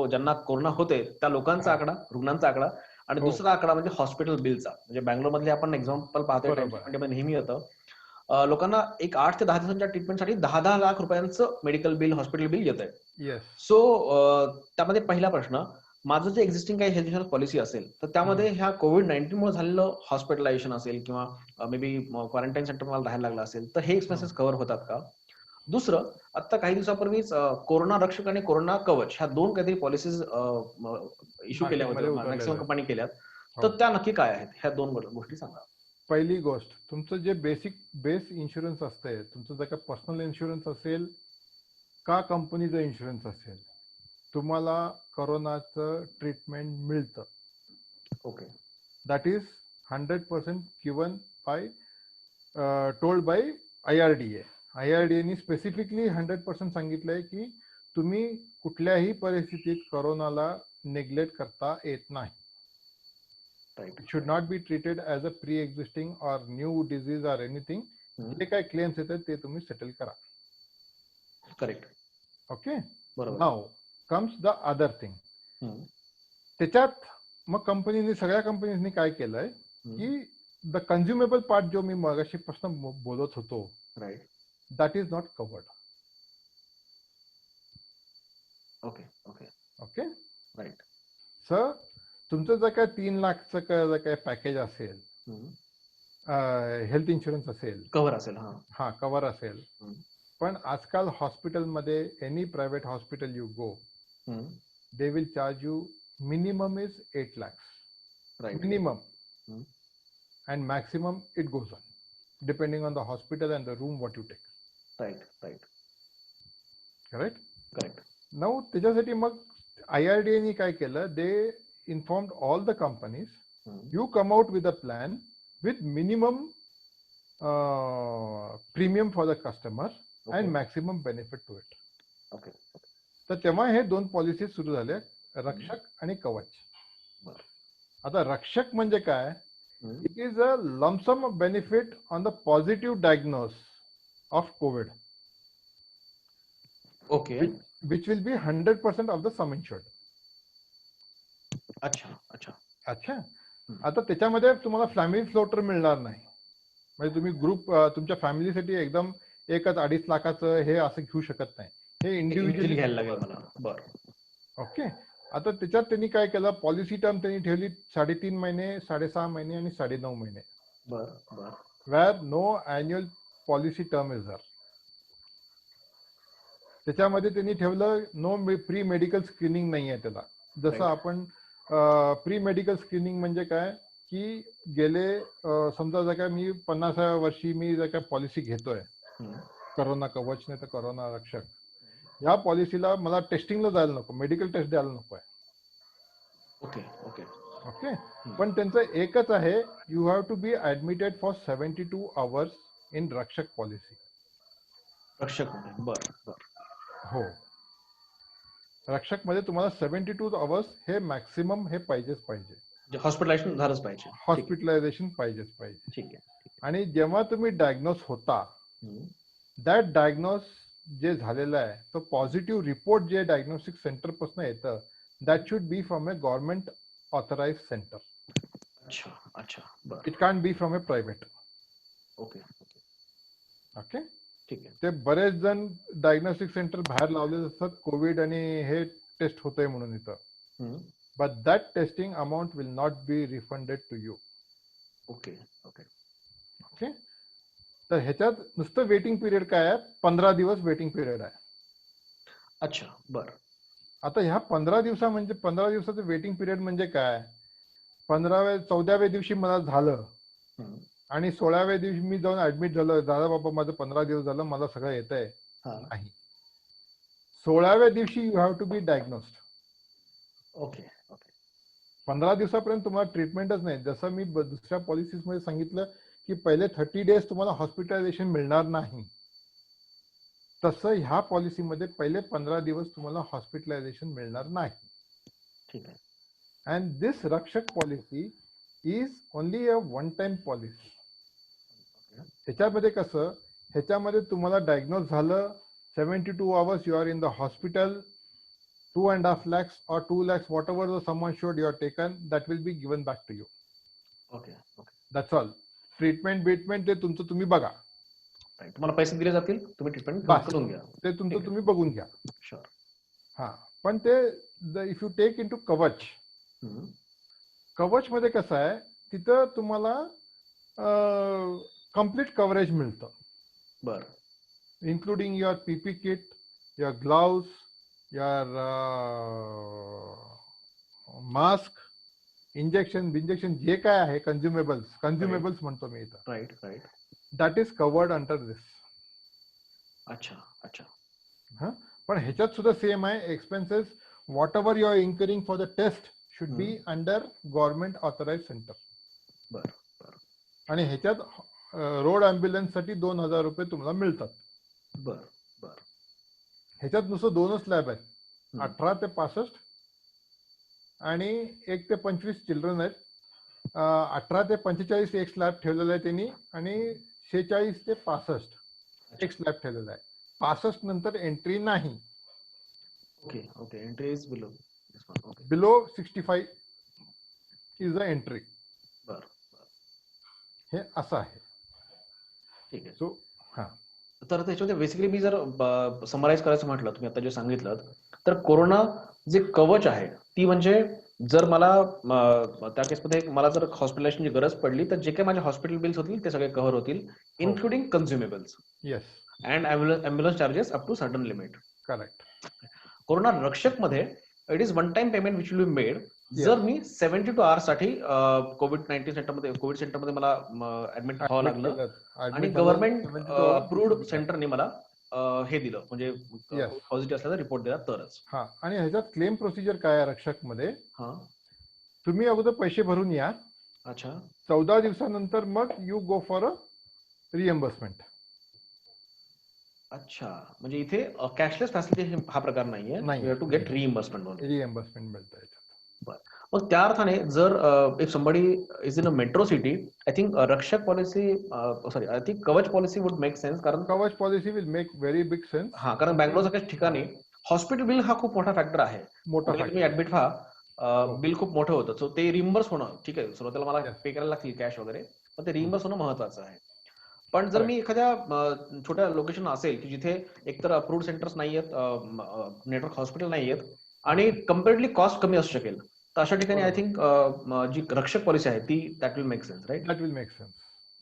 ज्यांना कोरोना होते त्या लोकांचा आकडा, रुग्णांचा आकडा, आणि दुसरा आकडा म्हणजे हॉस्पिटल बिलचा. म्हणजे बँगलोर मधले आपण एक्झाम्पल पाहतोय, टाइम्स नेहमी येतं. लोकांना एक 8 ते 10 दिवसांच्या ट्रीटमेंटसाठी 10-10 लाख रुपयांचं मेडिकल बिल, हॉस्पिटल बिल येत आहे. सो त्यामध्ये पहिला प्रश्न, माझं जे एक्झिस्टिंग काही हेल्थ इन्शुरन्स पॉलिसी असेल तर त्यामध्ये ह्या कोविड-19 मुळे झालेलं हॉस्पिटलायझेशन असेल किंवा मे बी क्वारंटाईन सेंटर मला राहायला लागलं असेल तर हे एक्सपेन्सेस कव्हर होतात का? दुसरं, आता काही दिवसापूर्वीच कोरोना रक्षक आणि कोरोना कवच ह्या 2 काहीतरी पॉलिसीज इश्यू केल्या होत्या, मॅक्सिमम कंपनी केल्यात. तर त्या नक्की काय आहेत? ह्या 2 गोष्टी सांगा. पहिली गोष्ट, तुमचं जे बेस इन्शुरन्स असतंय, तुमचं जर का पर्सनल इन्शुरन्स असेल का कंपनीचं इन्शुरन्स असेल, तुम्हाला कोरोनाचं ट्रीटमेंट मिळतं. Okay. That is 100% given by told by IRDA. IRDA specifically 100% सांगितलंय की तुम्ही कुठल्याही परिस्थितीत कोरोनाला नेग्लेक्ट करता येत नाही. It should not be treated as a pre-existing or new disease or anything. जे काही क्लेम्स येतात ते तुम्ही सेटल करा. करेक्ट. ओके. बरोबर. Now comes the other thing. त्याच्यात मग सगळ्या कंपनीजनी काय केलंय की द कन्झ्युमेबल पार्ट जो मी मगाशी प्रश्न बोलत होतो, right, that is not covered. Okay okay okay. Right. Sir तुमचं जर काय 3 लाखचं जर काय पॅकेज असेल, हेल्थ इन्शुरन्स असेल, कव्हर असेल, कव्हर असेल, पण आजकाल हॉस्पिटलमध्ये any private hospital you go, they will charge you minimum is 8 lakhs. Minimum. And maximum it goes on depending on the hospital and the room what you take. Right. Correct? Correct. Now त्याच्यासाठी मग IRDA काय केलं, they informed all the companies, you come out with a plan with minimum premium for the customer and maximum benefit to it. Okay. तर तेव्हा हे दोन policy सुरू झाल्या, रक्षक आणि कवच. आता रक्षक म्हणजे काय? It is a lump sum benefit on the positive diagnose of Covid, okay. which will be 100% of the sum insured. अच्छा. आता त्याच्यामध्ये तुम्हाला फॅमिली फ्लोटर मिळणार नाही. म्हणजे तुम्ही ग्रुप तुमच्या फॅमिलीसाठी एकदम एकच 2.5 लाखाचं हे असं घेऊ शकत नाही. हे इंडिव्हिज्युअली घ्यायला लागेल मला. बरं. ओके. आता त्याच्यात त्यांनी काय केलं, पॉलिसी टर्म त्यांनी ठेवली 3.5 महिने, 6.5 महिने आणि 9.5 महिने. बरं. Where no annual policy term is there. त्याच्यामध्ये त्यांनी ठेवलं नो प्री मेडिकल स्क्रीनिंग नाही आहे त्याला. जसं आपण प्री मेडिकल स्क्रीनिंग म्हणजे काय की गेले समजा जर का मी 50व्या वर्षी मी जर का पॉलिसी घेतोय, करोना कवच नाही तर करोना रक्षक, या पॉलिसीला मला टेस्टिंगला जायला नको, मेडिकल टेस्ट द्यायला नको आहे. ओके. पण त्यांचं एकच आहे, you have to be admitted for 72 hours in Rakshak policy. Rakshak. बरं. हो, रक्षक मध्ये तुम्हाला 72 आवर्स हे मॅक्सिमम हे पाहिजे. हॉस्पिटलायझेशन झालंच पाहिजे. हॉस्पिटलायझेशन पाहिजे. ठीक आहे. आणि जेव्हा तुम्ही डायग्नोस होता, दॅट डायग्नोस जे झालेलं आहे, तो पॉझिटिव्ह रिपोर्ट जे डायग्नोस्टिक सेंटर पासून येतं, that should be from a government authorise centre. अच्छा. बरं. It can be from a private. Okay. ठीक आहे. ते बरेच जण डायग्नोस्टिक सेंटर बाहेर लावले असतात, कोविड आणि हे टेस्ट होतंय म्हणून इथं. But that testing amount will not be refunded to you. Okay. तर ह्याच्यात नुसतं वेटिंग पिरियड काय आहे, 15 दिवस वेटिंग पिरियड आहे. अच्छा. बरं. आता ह्या 15 दिवसाचं वेटिंग पिरियड म्हणजे काय, 14व्या दिवशी मला झालं आणि 16व्या दिवशी मी जाऊन ऍडमिट झालं, दादा बाबा माझं 15 दिवस झालं, मला सगळं येतंय. नाही, 16व्या दिवशी you have to be diagnosed. Okay. 15 दिवसापर्यंत तुम्हाला ट्रीटमेंटच नाही. जसं मी दुसऱ्या पॉलिसीज मध्ये सांगितलं की पहिले 30 डेज तुम्हाला हॉस्पिटलायझेशन मिळणार नाही, तसं ह्या पॉलिसीमध्ये पहिले 15 दिवस तुम्हाला हॉस्पिटलायझेशन मिळणार नाही. ठीक आहे. अँड दिस रक्षक policy is only a one time policy. ह्याच्यामध्ये कसं, ह्याच्यामध्ये तुम्हाला डायग्नोज झालं, 72 hours you are in the hospital, 2.5 lakhs or 2 lakhs, whatever the sum assured you are taken, that will be given back to you. Okay. That's all. Treatment ते तुमचं तुम्ही बघा. तुम्हाला पैसे दिले जातील, तुम्ही ट्रीटमेंट करून घ्या, ते तुमचं तुम्ही बघून घ्या. शुअर. हा, पण ते if you take into Kavach मध्ये कसं आहे, तिथं तुम्हाला कम्प्लीट कव्हरेज मिळतं. बरं. Including your PP kit, your gloves, your mask, injection जे काय आहे, कन्झ्युमेबल्स म्हणतो मी इथं. Right. That is covered under this. अच्छा. पण ह्याच्यात सुद्धा सेम आहे, expenses whatever you are incurring for the test should be under government authorise centre. बरं. आणि ह्याच्यात रोड ॲम्ब्युलन्स साठी 2,000 रुपये तुम्हाला मिळतात. बरं. ह्याच्यात नुसतं 2च लॅब आहेत, 18 ते 65 आणि 1 ते 25 चिल्ड्रन आहेत. 18 ते 45 एक स्लॅब ठेवलेला आहे त्यांनी, आणि 46 ते 65 एक स्लॅब ठेवलेला आहे. 65 नंतर एंट्री नाही. Okay. Entry is below 65 is the entry. बरं. हे असं आहे. ठीक आहे. सो तर त्याच्यामध्ये बेसिकली मी जर समराईज करायचं म्हटलं, तुम्ही आता जे सांगितलं, तर कोरोना जे कवच आहे ती म्हणजे, जर मला त्या केसमध्ये मला जर हॉस्पिटलायझेशनची गरज पडली, तर जे काही माझे हॉस्पिटल बिल्स होतील ते सगळे कव्हर होतील, including consumables. Yes. And ambulance charges up to certain limit. Correct. Corona Rakshak मध्ये it is one time payment which will be made. जर मी 72 आवर्स साठी कोविड सेंटरमध्ये मला ऍडमिट व्हावं लागलं आणि गव्हर्नमेंट अप्रूव्ड सेंटरने मला हे दिलं म्हणजे Yes. पॉझिटिव्ह असल्याचा रिपोर्ट दिला तरच. हा, आणि ह्याच्यात क्लेम प्रोसिजर काय आहे रक्षक मध्ये? हा, तुम्ही अगोदर पैसे भरून या, अच्छा 14 दिवसानंतर मग you go for a reimbursement. अच्छा, म्हणजे इथे कॅशलेस फॅसिलिटी हा प्रकार नाहीये. नाही, you have to get reimbursement म्हणून. रिएम्बर्समेंट मिळतं याच्यात. मग त्या अर्थाने जर if somebody is in a metro city, I think Rakshak policy sorry I think Kavach policy would make sense. कारण Kavach policy will make very big sense. हा, कारण बँगलोर सारख्या ठिकाणी हॉस्पिटल बिल हा खूप मोठा फॅक्टर आहे. मोठा म्हणजे तुम्ही फॅक्टर. ऍडमिट व्हा, बिल खूप मोठं होतं. सो ते रिइम्बर्स होणं ठीक आहे, सुरुवातीला मला Yes. पे करायला लागतील कॅश वगैरे, पण ते रिइम्बर्स होणं महत्वाचं आहे. पण जर मी एखाद्या छोट्या लोकेशन असेल की जिथे एकतर अप्रूव्ड सेंटर्स नाहीयेत, नेटवर्क हॉस्पिटल नाहीयेत आणि कम्पेअरली कॉस्ट कमी असू शकेल, तर अशा ठिकाणी आय थिंक जी रक्षक पॉलिसी आहे ती that will make sense, right? That will make sense.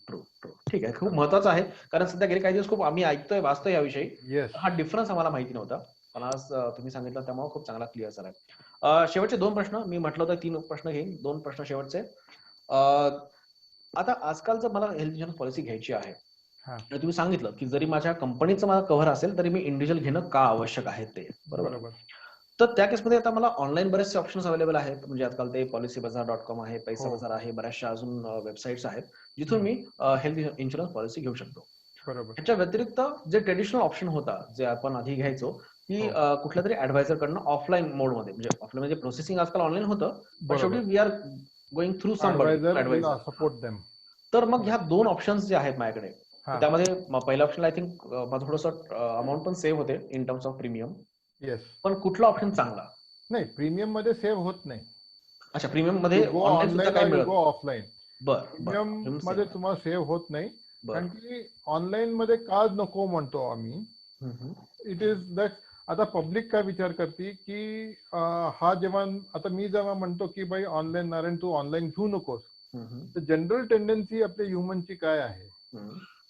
True true, ठीक आहे, खूप महत्वाचं आहे. कारण सध्या गेले काही दिवस खूप आम्ही ऐकतोय वाचतोय याविषयी. येस. हा डिफरन्स आम्हाला माहिती नव्हता, पण आज तुम्ही सांगितलं त्यामुळे खूप चांगला क्लिअर झालाय. शेवटचे 2 प्रश्न, मी म्हटलं होतं 3 प्रश्न घेईन, 2 प्रश्न शेवटचे. आता आजकाल जर मला हेल्थ इन्शुरन्स पॉलिसी घ्यायची आहे, हा, तर तुम्ही सांगितलं की जरी माझ्या कंपनीचं मला कव्हर असेल तरी मी इंडिव्हिज्युअल घेणं का आवश्यक आहे ते, बरोबर? बरोबर. तर त्या केसमध्ये आता मला ऑनलाईन बरेचसे ऑप्शन्स अवेलेबल आहेत. म्हणजे आजकाल ते policybazaar.com आहे, पैसा हो. बाजार आहे, बऱ्याचशा अजून वेबसाईट्स आहेत जिथून मी हेल्थ इन्शुरन्स पॉलिसी घेऊ शकतो. बरोबर. ह्याच्या व्यतिरिक्त जे ट्रेडिशनल ऑप्शन होता, जे आपण आधी घ्यायचो, की हो. कुठल्या तरी ऍडवायझर कडनं ऑफलाईन मोडमध्ये, म्हणजे ऑफलाईन म्हणजे प्रोसेसिंग आजकाल ऑनलाईन होतं, पण बरोबर. शेवटी we are going through advisor will advisor. Support them. तर मग ह्या 2 ऑप्शन्स जे आहेत माझ्याकडे, हा. तर त्यामध्ये पहिला ऑप्शन आय थिंक माझं थोडंसं अमाऊंट पण सेव्ह होते in terms of premium. Yes. पण कुठला ऑप्शन चांगला? नाही, प्रीमियम मध्ये सेव्ह होत नाही. अच्छा, प्रीमियम मध्ये यू गो ऑनलाईन सुद्धा ऑनलाईन काही यू मिळत? गो ऑफलाईन. बर प्रीमियम बर, मध्ये तुम्हाला सेव्ह होत नाही. कारण की ऑनलाईन मध्ये का नको म्हणतो आम्ही, इट इज दॅट आता पब्लिक काय विचार करते की हा जेव्हा आता मी जेव्हा म्हणतो की भाई ऑनलाईन नारायण तू ऑनलाईन घेऊ नकोस, तर जनरल टेंडन्सी आपल्या ह्युमनची काय आहे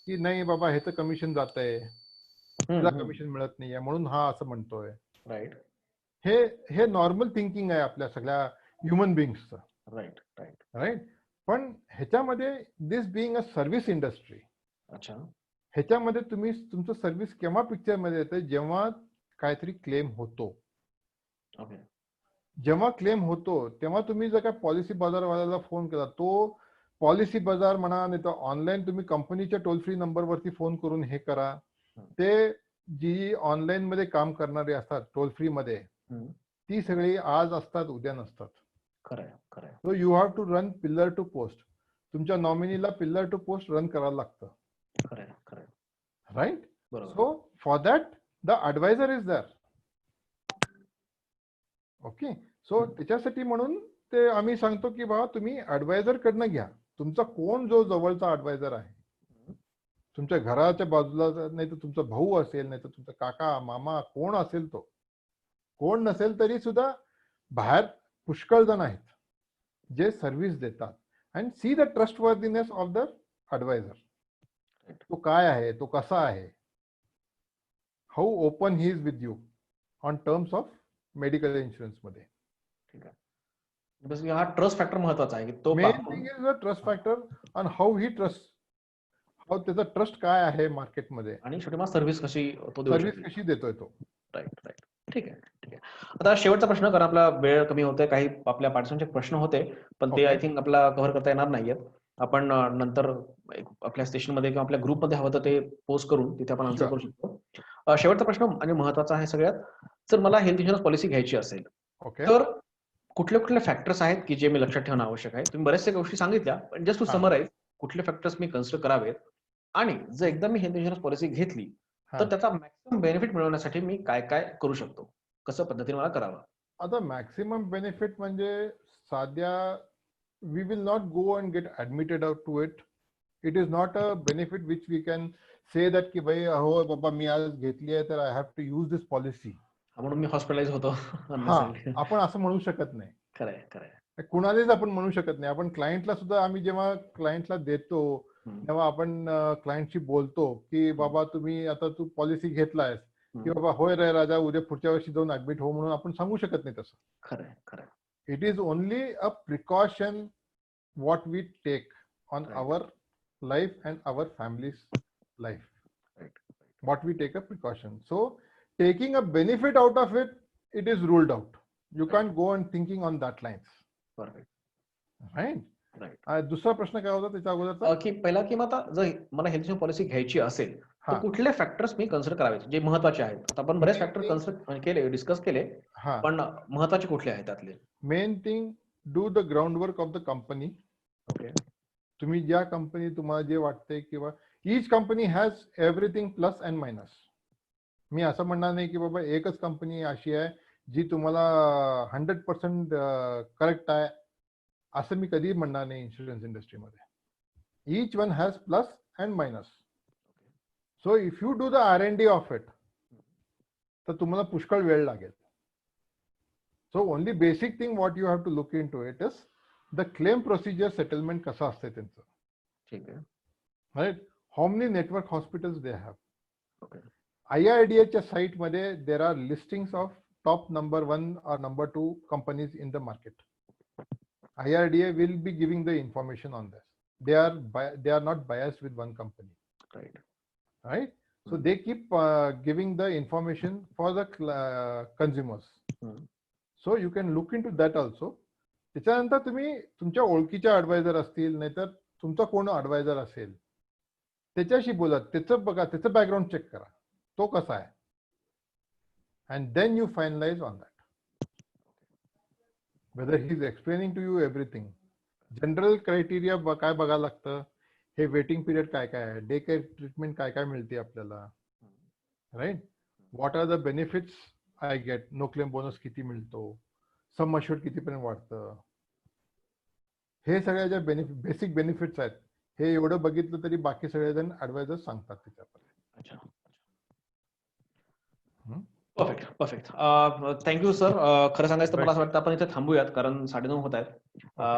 की नाही बाबा ह्याचं कमिशन जात आहे, तुला कमिशन मिळत नाहीये म्हणून हा असं म्हणतोय. राईट हे नॉर्मल थिंकिंग आहे आपल्या सगळ्या ह्युमन बिंग्सचं. Right right. राईट. पण ह्याच्यामध्ये this being a service industry, अच्छा, ह्याच्यामध्ये तुम्ही तुमचं सर्व्हिस केव्हा पिक्चर मध्ये येते, जेव्हा काहीतरी क्लेम होतो. ओके. जेव्हा क्लेम होतो तेव्हा तुम्ही जर काय पॉलिसी बाजारवाल्याला फोन केला, तो पॉलिसी बाजार म्हणा, नाही तर ऑनलाईन तुम्ही कंपनीच्या टोल फ्री नंबरवरती फोन करून हे करा. ते जी ऑनलाईन मध्ये काम करणारे असतात टोल फ्री मध्ये, ती सगळी आज असतात उद्या नसतात. खरंय खरंय. So you have to run pillar to post. तुमच्या नॉमिनीला पिल्लर टू पोस्ट रन करायला लागतं. खरंय खरंय. राईट. बरोबर. So for that the advisor is there. Okay. सो त्याच्यासाठी म्हणून ते आम्ही सांगतो की बाबा तुम्ही ऍडवायझर कडनं घ्या. तुमचा कोण जो जवळचा ऍडवायझर आहे, तुमच्या घराच्या बाजूला, नाही तर तुमचा भाऊ असेल, नाही तर तुमचा काका मामा कोण असेल, तो कोण नसेल तरी सुद्धा बाहेर पुष्कळ जण आहेत जे सर्व्हिस देतात. And see the trustworthiness of the adviser. तो काय आहे, तो कसा आहे, how open he is with you on terms of medical insurance मध्ये. ठीक आहे. बेसिकली हा ट्रस्ट फॅक्टर महत्वाचा आहे की तो main thing is the trust factor and how he trust, how त्याचा ट्रस्ट काय आहे मार्केटमध्ये, आणि शेवटी मला सर्व्हिस कशी तो देऊ सर्व्हिस शकेल. कशी देतोय तो. Right right. ठीक आहे ठीक आहे. आता शेवटचा प्रश्न, कारण आपला वेळ कमी होतोय, काही आपल्या पार्टिसिपंटचे प्रश्न होते पण ते Okay. आय थिंक आपल्याला कव्हर करता येणार नाहीयेत. आपण नंतर आपल्या स्टेशनमध्ये किंवा आपल्या ग्रुपमध्ये हवं तर ते पोस्ट करून तिथे आपण आन्सर Sure. करू शकतो. शेवटचा प्रश्न आणि महत्वाचा आहे सगळ्यात, जर मला हेल्थ इन्शुरन्स पॉलिसी घ्यायची असेल ओके. तर कुठले कुठले फॅक्टर्स आहेत की जे मी लक्षात ठेवणं आवश्यक आहे? तुम्ही बऱ्याचशा गोष्टी सांगितल्या, पण जस्ट टू हा. समराईज कुठले फॅक्टर्स मी कन्सिडर करावेत, आणि जर एकदा मी हेल्थ इन्शुरन्स पॉलिसी घेतली हा. तर त्याचा मॅक्सिमम बेनिफिट मिळवण्यासाठी मी काय काय करू शकतो, कसं पद्धतीने मला करावं? आता मॅक्सिमम बेनिफिट म्हणजे साध्या, we will not go and get admitted out to it. It is not a benefit which we can say that की भाई हो बाबा मी आज घेतली आहे तर I have to use this policy. म्हणून मी हॉस्पिटलाइज होतो. हा, आपण असं म्हणू शकत नाही. खरंय खरंय. कुणालाच आपण म्हणू शकत नाही. आपण क्लायंटला सुद्धा, आम्ही जेव्हा क्लायंटला देतो तेव्हा आपण क्लायंटशी बोलतो की बाबा तुम्ही आता तू पॉलिसी घेतलायस की बाबा होय रे राजा उद्या पुढच्या वर्षी जाऊन ऍडमिट हो, म्हणून आपण सांगू शकत नाही तसं. खरंय खरंय. It is only a precaution what we take on Right. Our life and our family's life. what we take a precaution. So taking a benefit out of it, it is ruled out. You can't go on thinking on that lines. Perfect. Right? Right. दुसरा प्रश्न काय होता त्याच्या अगोदरचा? की पहिला की मग आता जर मला हेल्थ इन्शुरन्स पॉलिसी घ्यायची असेल तर हा. कुठले फॅक्टर्स मी कन्सिडर करावे जे महत्वाचे आहेत? आता आपण बरेच फॅक्टर कन्सिडर केले, डिस्कस केले, हा. पण महत्वाचे कुठले आहेत त्यातले? Main thing, do the ground work of the company. Okay. तुम्ही ज्या कंपनी तुम्हाला जे वाटते किंवा each company has everything plus and minus. मी असं म्हणणार नाही की बाबा एकच कंपनी अशी आहे जी तुम्हाला 100% करेक्ट आहे, असं मी कधी म्हणणार नाही इन्शुरन्स इंडस्ट्रीमध्ये. Each one has plus and minus. So if you do the R&D of it, तर तुम्हाला पुष्कळ वेळ लागेल. So only basic thing what you have to look in to it is the claim procedure settlement कसं असते त्यांचं. ठीक आहे. Right. How many network hospitals they have. Okay. IRDAच्या साईटमध्ये there are listings of top number 1 or number 2 companies in the market. IRDA will be giving the information on this. They are not biased with one company. Right. Right? So they keep giving the information for the consumers. So you can look into that also. त्याच्यानंतर तुम्ही तुमच्या ओळखीच्या adviser असतील, नाहीतर तुमचा कोण adviser असेल त्याच्याशी बोला, त्याचं बघा, त्याचं बॅकग्राऊंड चेक करा, तो कसा आहे, and then you finalize on that whether he is explaining to you everything. General criteria काय बघायला लागतं, हे वेटिंग पिरियड काय काय आहे, डे केअर ट्रीटमेंट काय काय मिळते आपल्याला, right. What are the benefits I get, no claim bonus किती मिळतो, सम अश्युर्ड कितीपर्यंत वाढतं, हे सगळ्या ज्या बेसिक बेनिफिट्स आहेत, हे एवढं बघितलं तरी बाकी सगळेजण ऍडवायझर सांगतात त्याच्यापर्यंत. अच्छा. परफेक्ट. परफेक्ट. Thank you sir. खरं सांगायचं तर मला असं वाटतं आपण इथे थांबूयात, कारण 9:30 होत आहेत.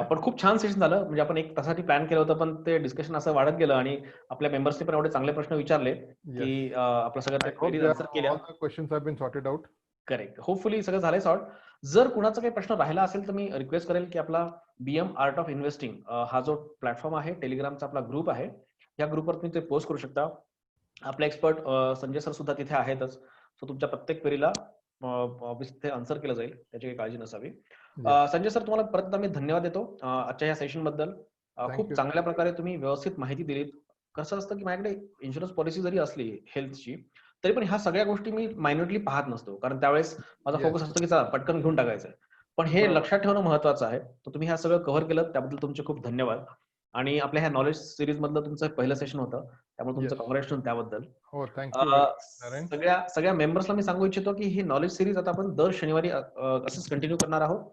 पण खूप छान सेशन झालं. म्हणजे आपण एक तासासाठी प्लॅन केलं होतं, पण ते डिस्कशन असं वाढत गेलं आणि आपल्या मेंबर्सने पण एवढे चांगले प्रश्न विचारले की आपल्या सगळ्या क्वेरीज आन्सर केल्या. Questions have been sorted out. Correct. Hopefully सगळं झालंय सॉर्ट. जर कुणाचा काही प्रश्न राहिला असेल तर मी रिक्वेस्ट करेल की आपला BM आर्ट ऑफ इन्व्हेस्टिंग हा जो प्लॅटफॉर्म आहे, टेलिग्रामचा आपला ग्रुप आहे, या ग्रुपवर तुम्ही ते पोस्ट करू शकता. आपले एक्सपर्ट संजय सर सुद्धा तिथे आहेतच. सो तुमच्या प्रत्येक क्वेरीला ऑब्व्हियसली आन्सर केलं जाईल, त्याची काही काळजी नसावी. संजय सर, तुम्हाला परत एकदा मी धन्यवाद देतो आजच्या या सेशन बद्दल. खूप चांगल्या प्रकारे तुम्ही व्यवस्थित माहिती दिलीत. कसं असतं की माझ्याकडे इन्शुरन्स पॉलिसी जरी असली हेल्थची, तरी पण ह्या सगळ्या गोष्टी मी मायन्युटली पाहत नसतो, कारण त्यावेळेस माझा फोकस असतो की चला पटकन घेऊन टाकायचं. पण हे लक्षात ठेवणं महत्वाचं आहे. तर तुम्ही ह्या सगळं कव्हर केलं, त्याबद्दल तुमचे खूप धन्यवाद. आणि आपल्या ह्या नॉलेज सिरीज मधलं तुमचं पहिलं सेशन होतं, त्यामुळे तुमचं कॉंग्रॅच्युलेशन त्याबद्दल. हो, थँक्यू. सगळ्या मेंबर्सला मी सांगू इच्छितो की ही नॉलेज सिरीज आता आपण दर शनिवारी असंच कंटिन्यू करणार आहोत.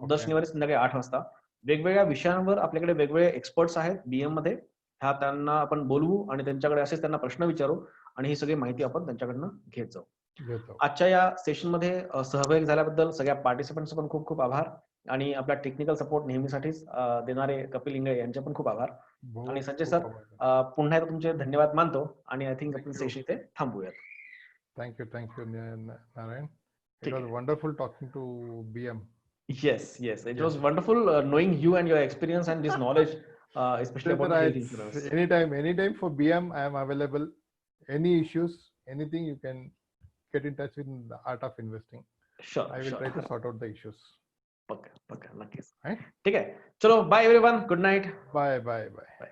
दर शनिवारी संध्याकाळी 8 वाजता वेगवेगळ्या विषयांवर आपल्याकडे वेगवेगळे एक्सपर्ट्स आहेत BM मध्ये. त्यांना आपण बोलवू आणि त्यांच्याकडे असेच त्यांना प्रश्न विचारू आणि ही सगळी माहिती आपण त्यांच्याकडनं घेत जाऊ. आजच्या या सेशन मध्ये सहभागी झाल्याबद्दल सगळ्या पार्टिसिपंट्स पण खूप खूप आभार. आणि आपला टेक्निकल सपोर्ट नेहमीसाठीच देणारे कपिल इंगळे यांचे पण खूप आभार. आणि संजय सर, पुन्हा एकदा तुमचे धन्यवाद मानतो आणि आय थिंक आपण सेशन इथे थांबूयात. Thank you Narayan. It was wonderful talking to BM. Yes. It was wonderful knowing you and your experience and this knowledge, especially about health insurance. Anytime for BM, I am available. Any issues, anything, you can get in touch with the art of investing. Sure. I will try to sort out the issues. पक्का नक्कीच. ठीक आहे. चलो, bye everyone. Good night. Bye.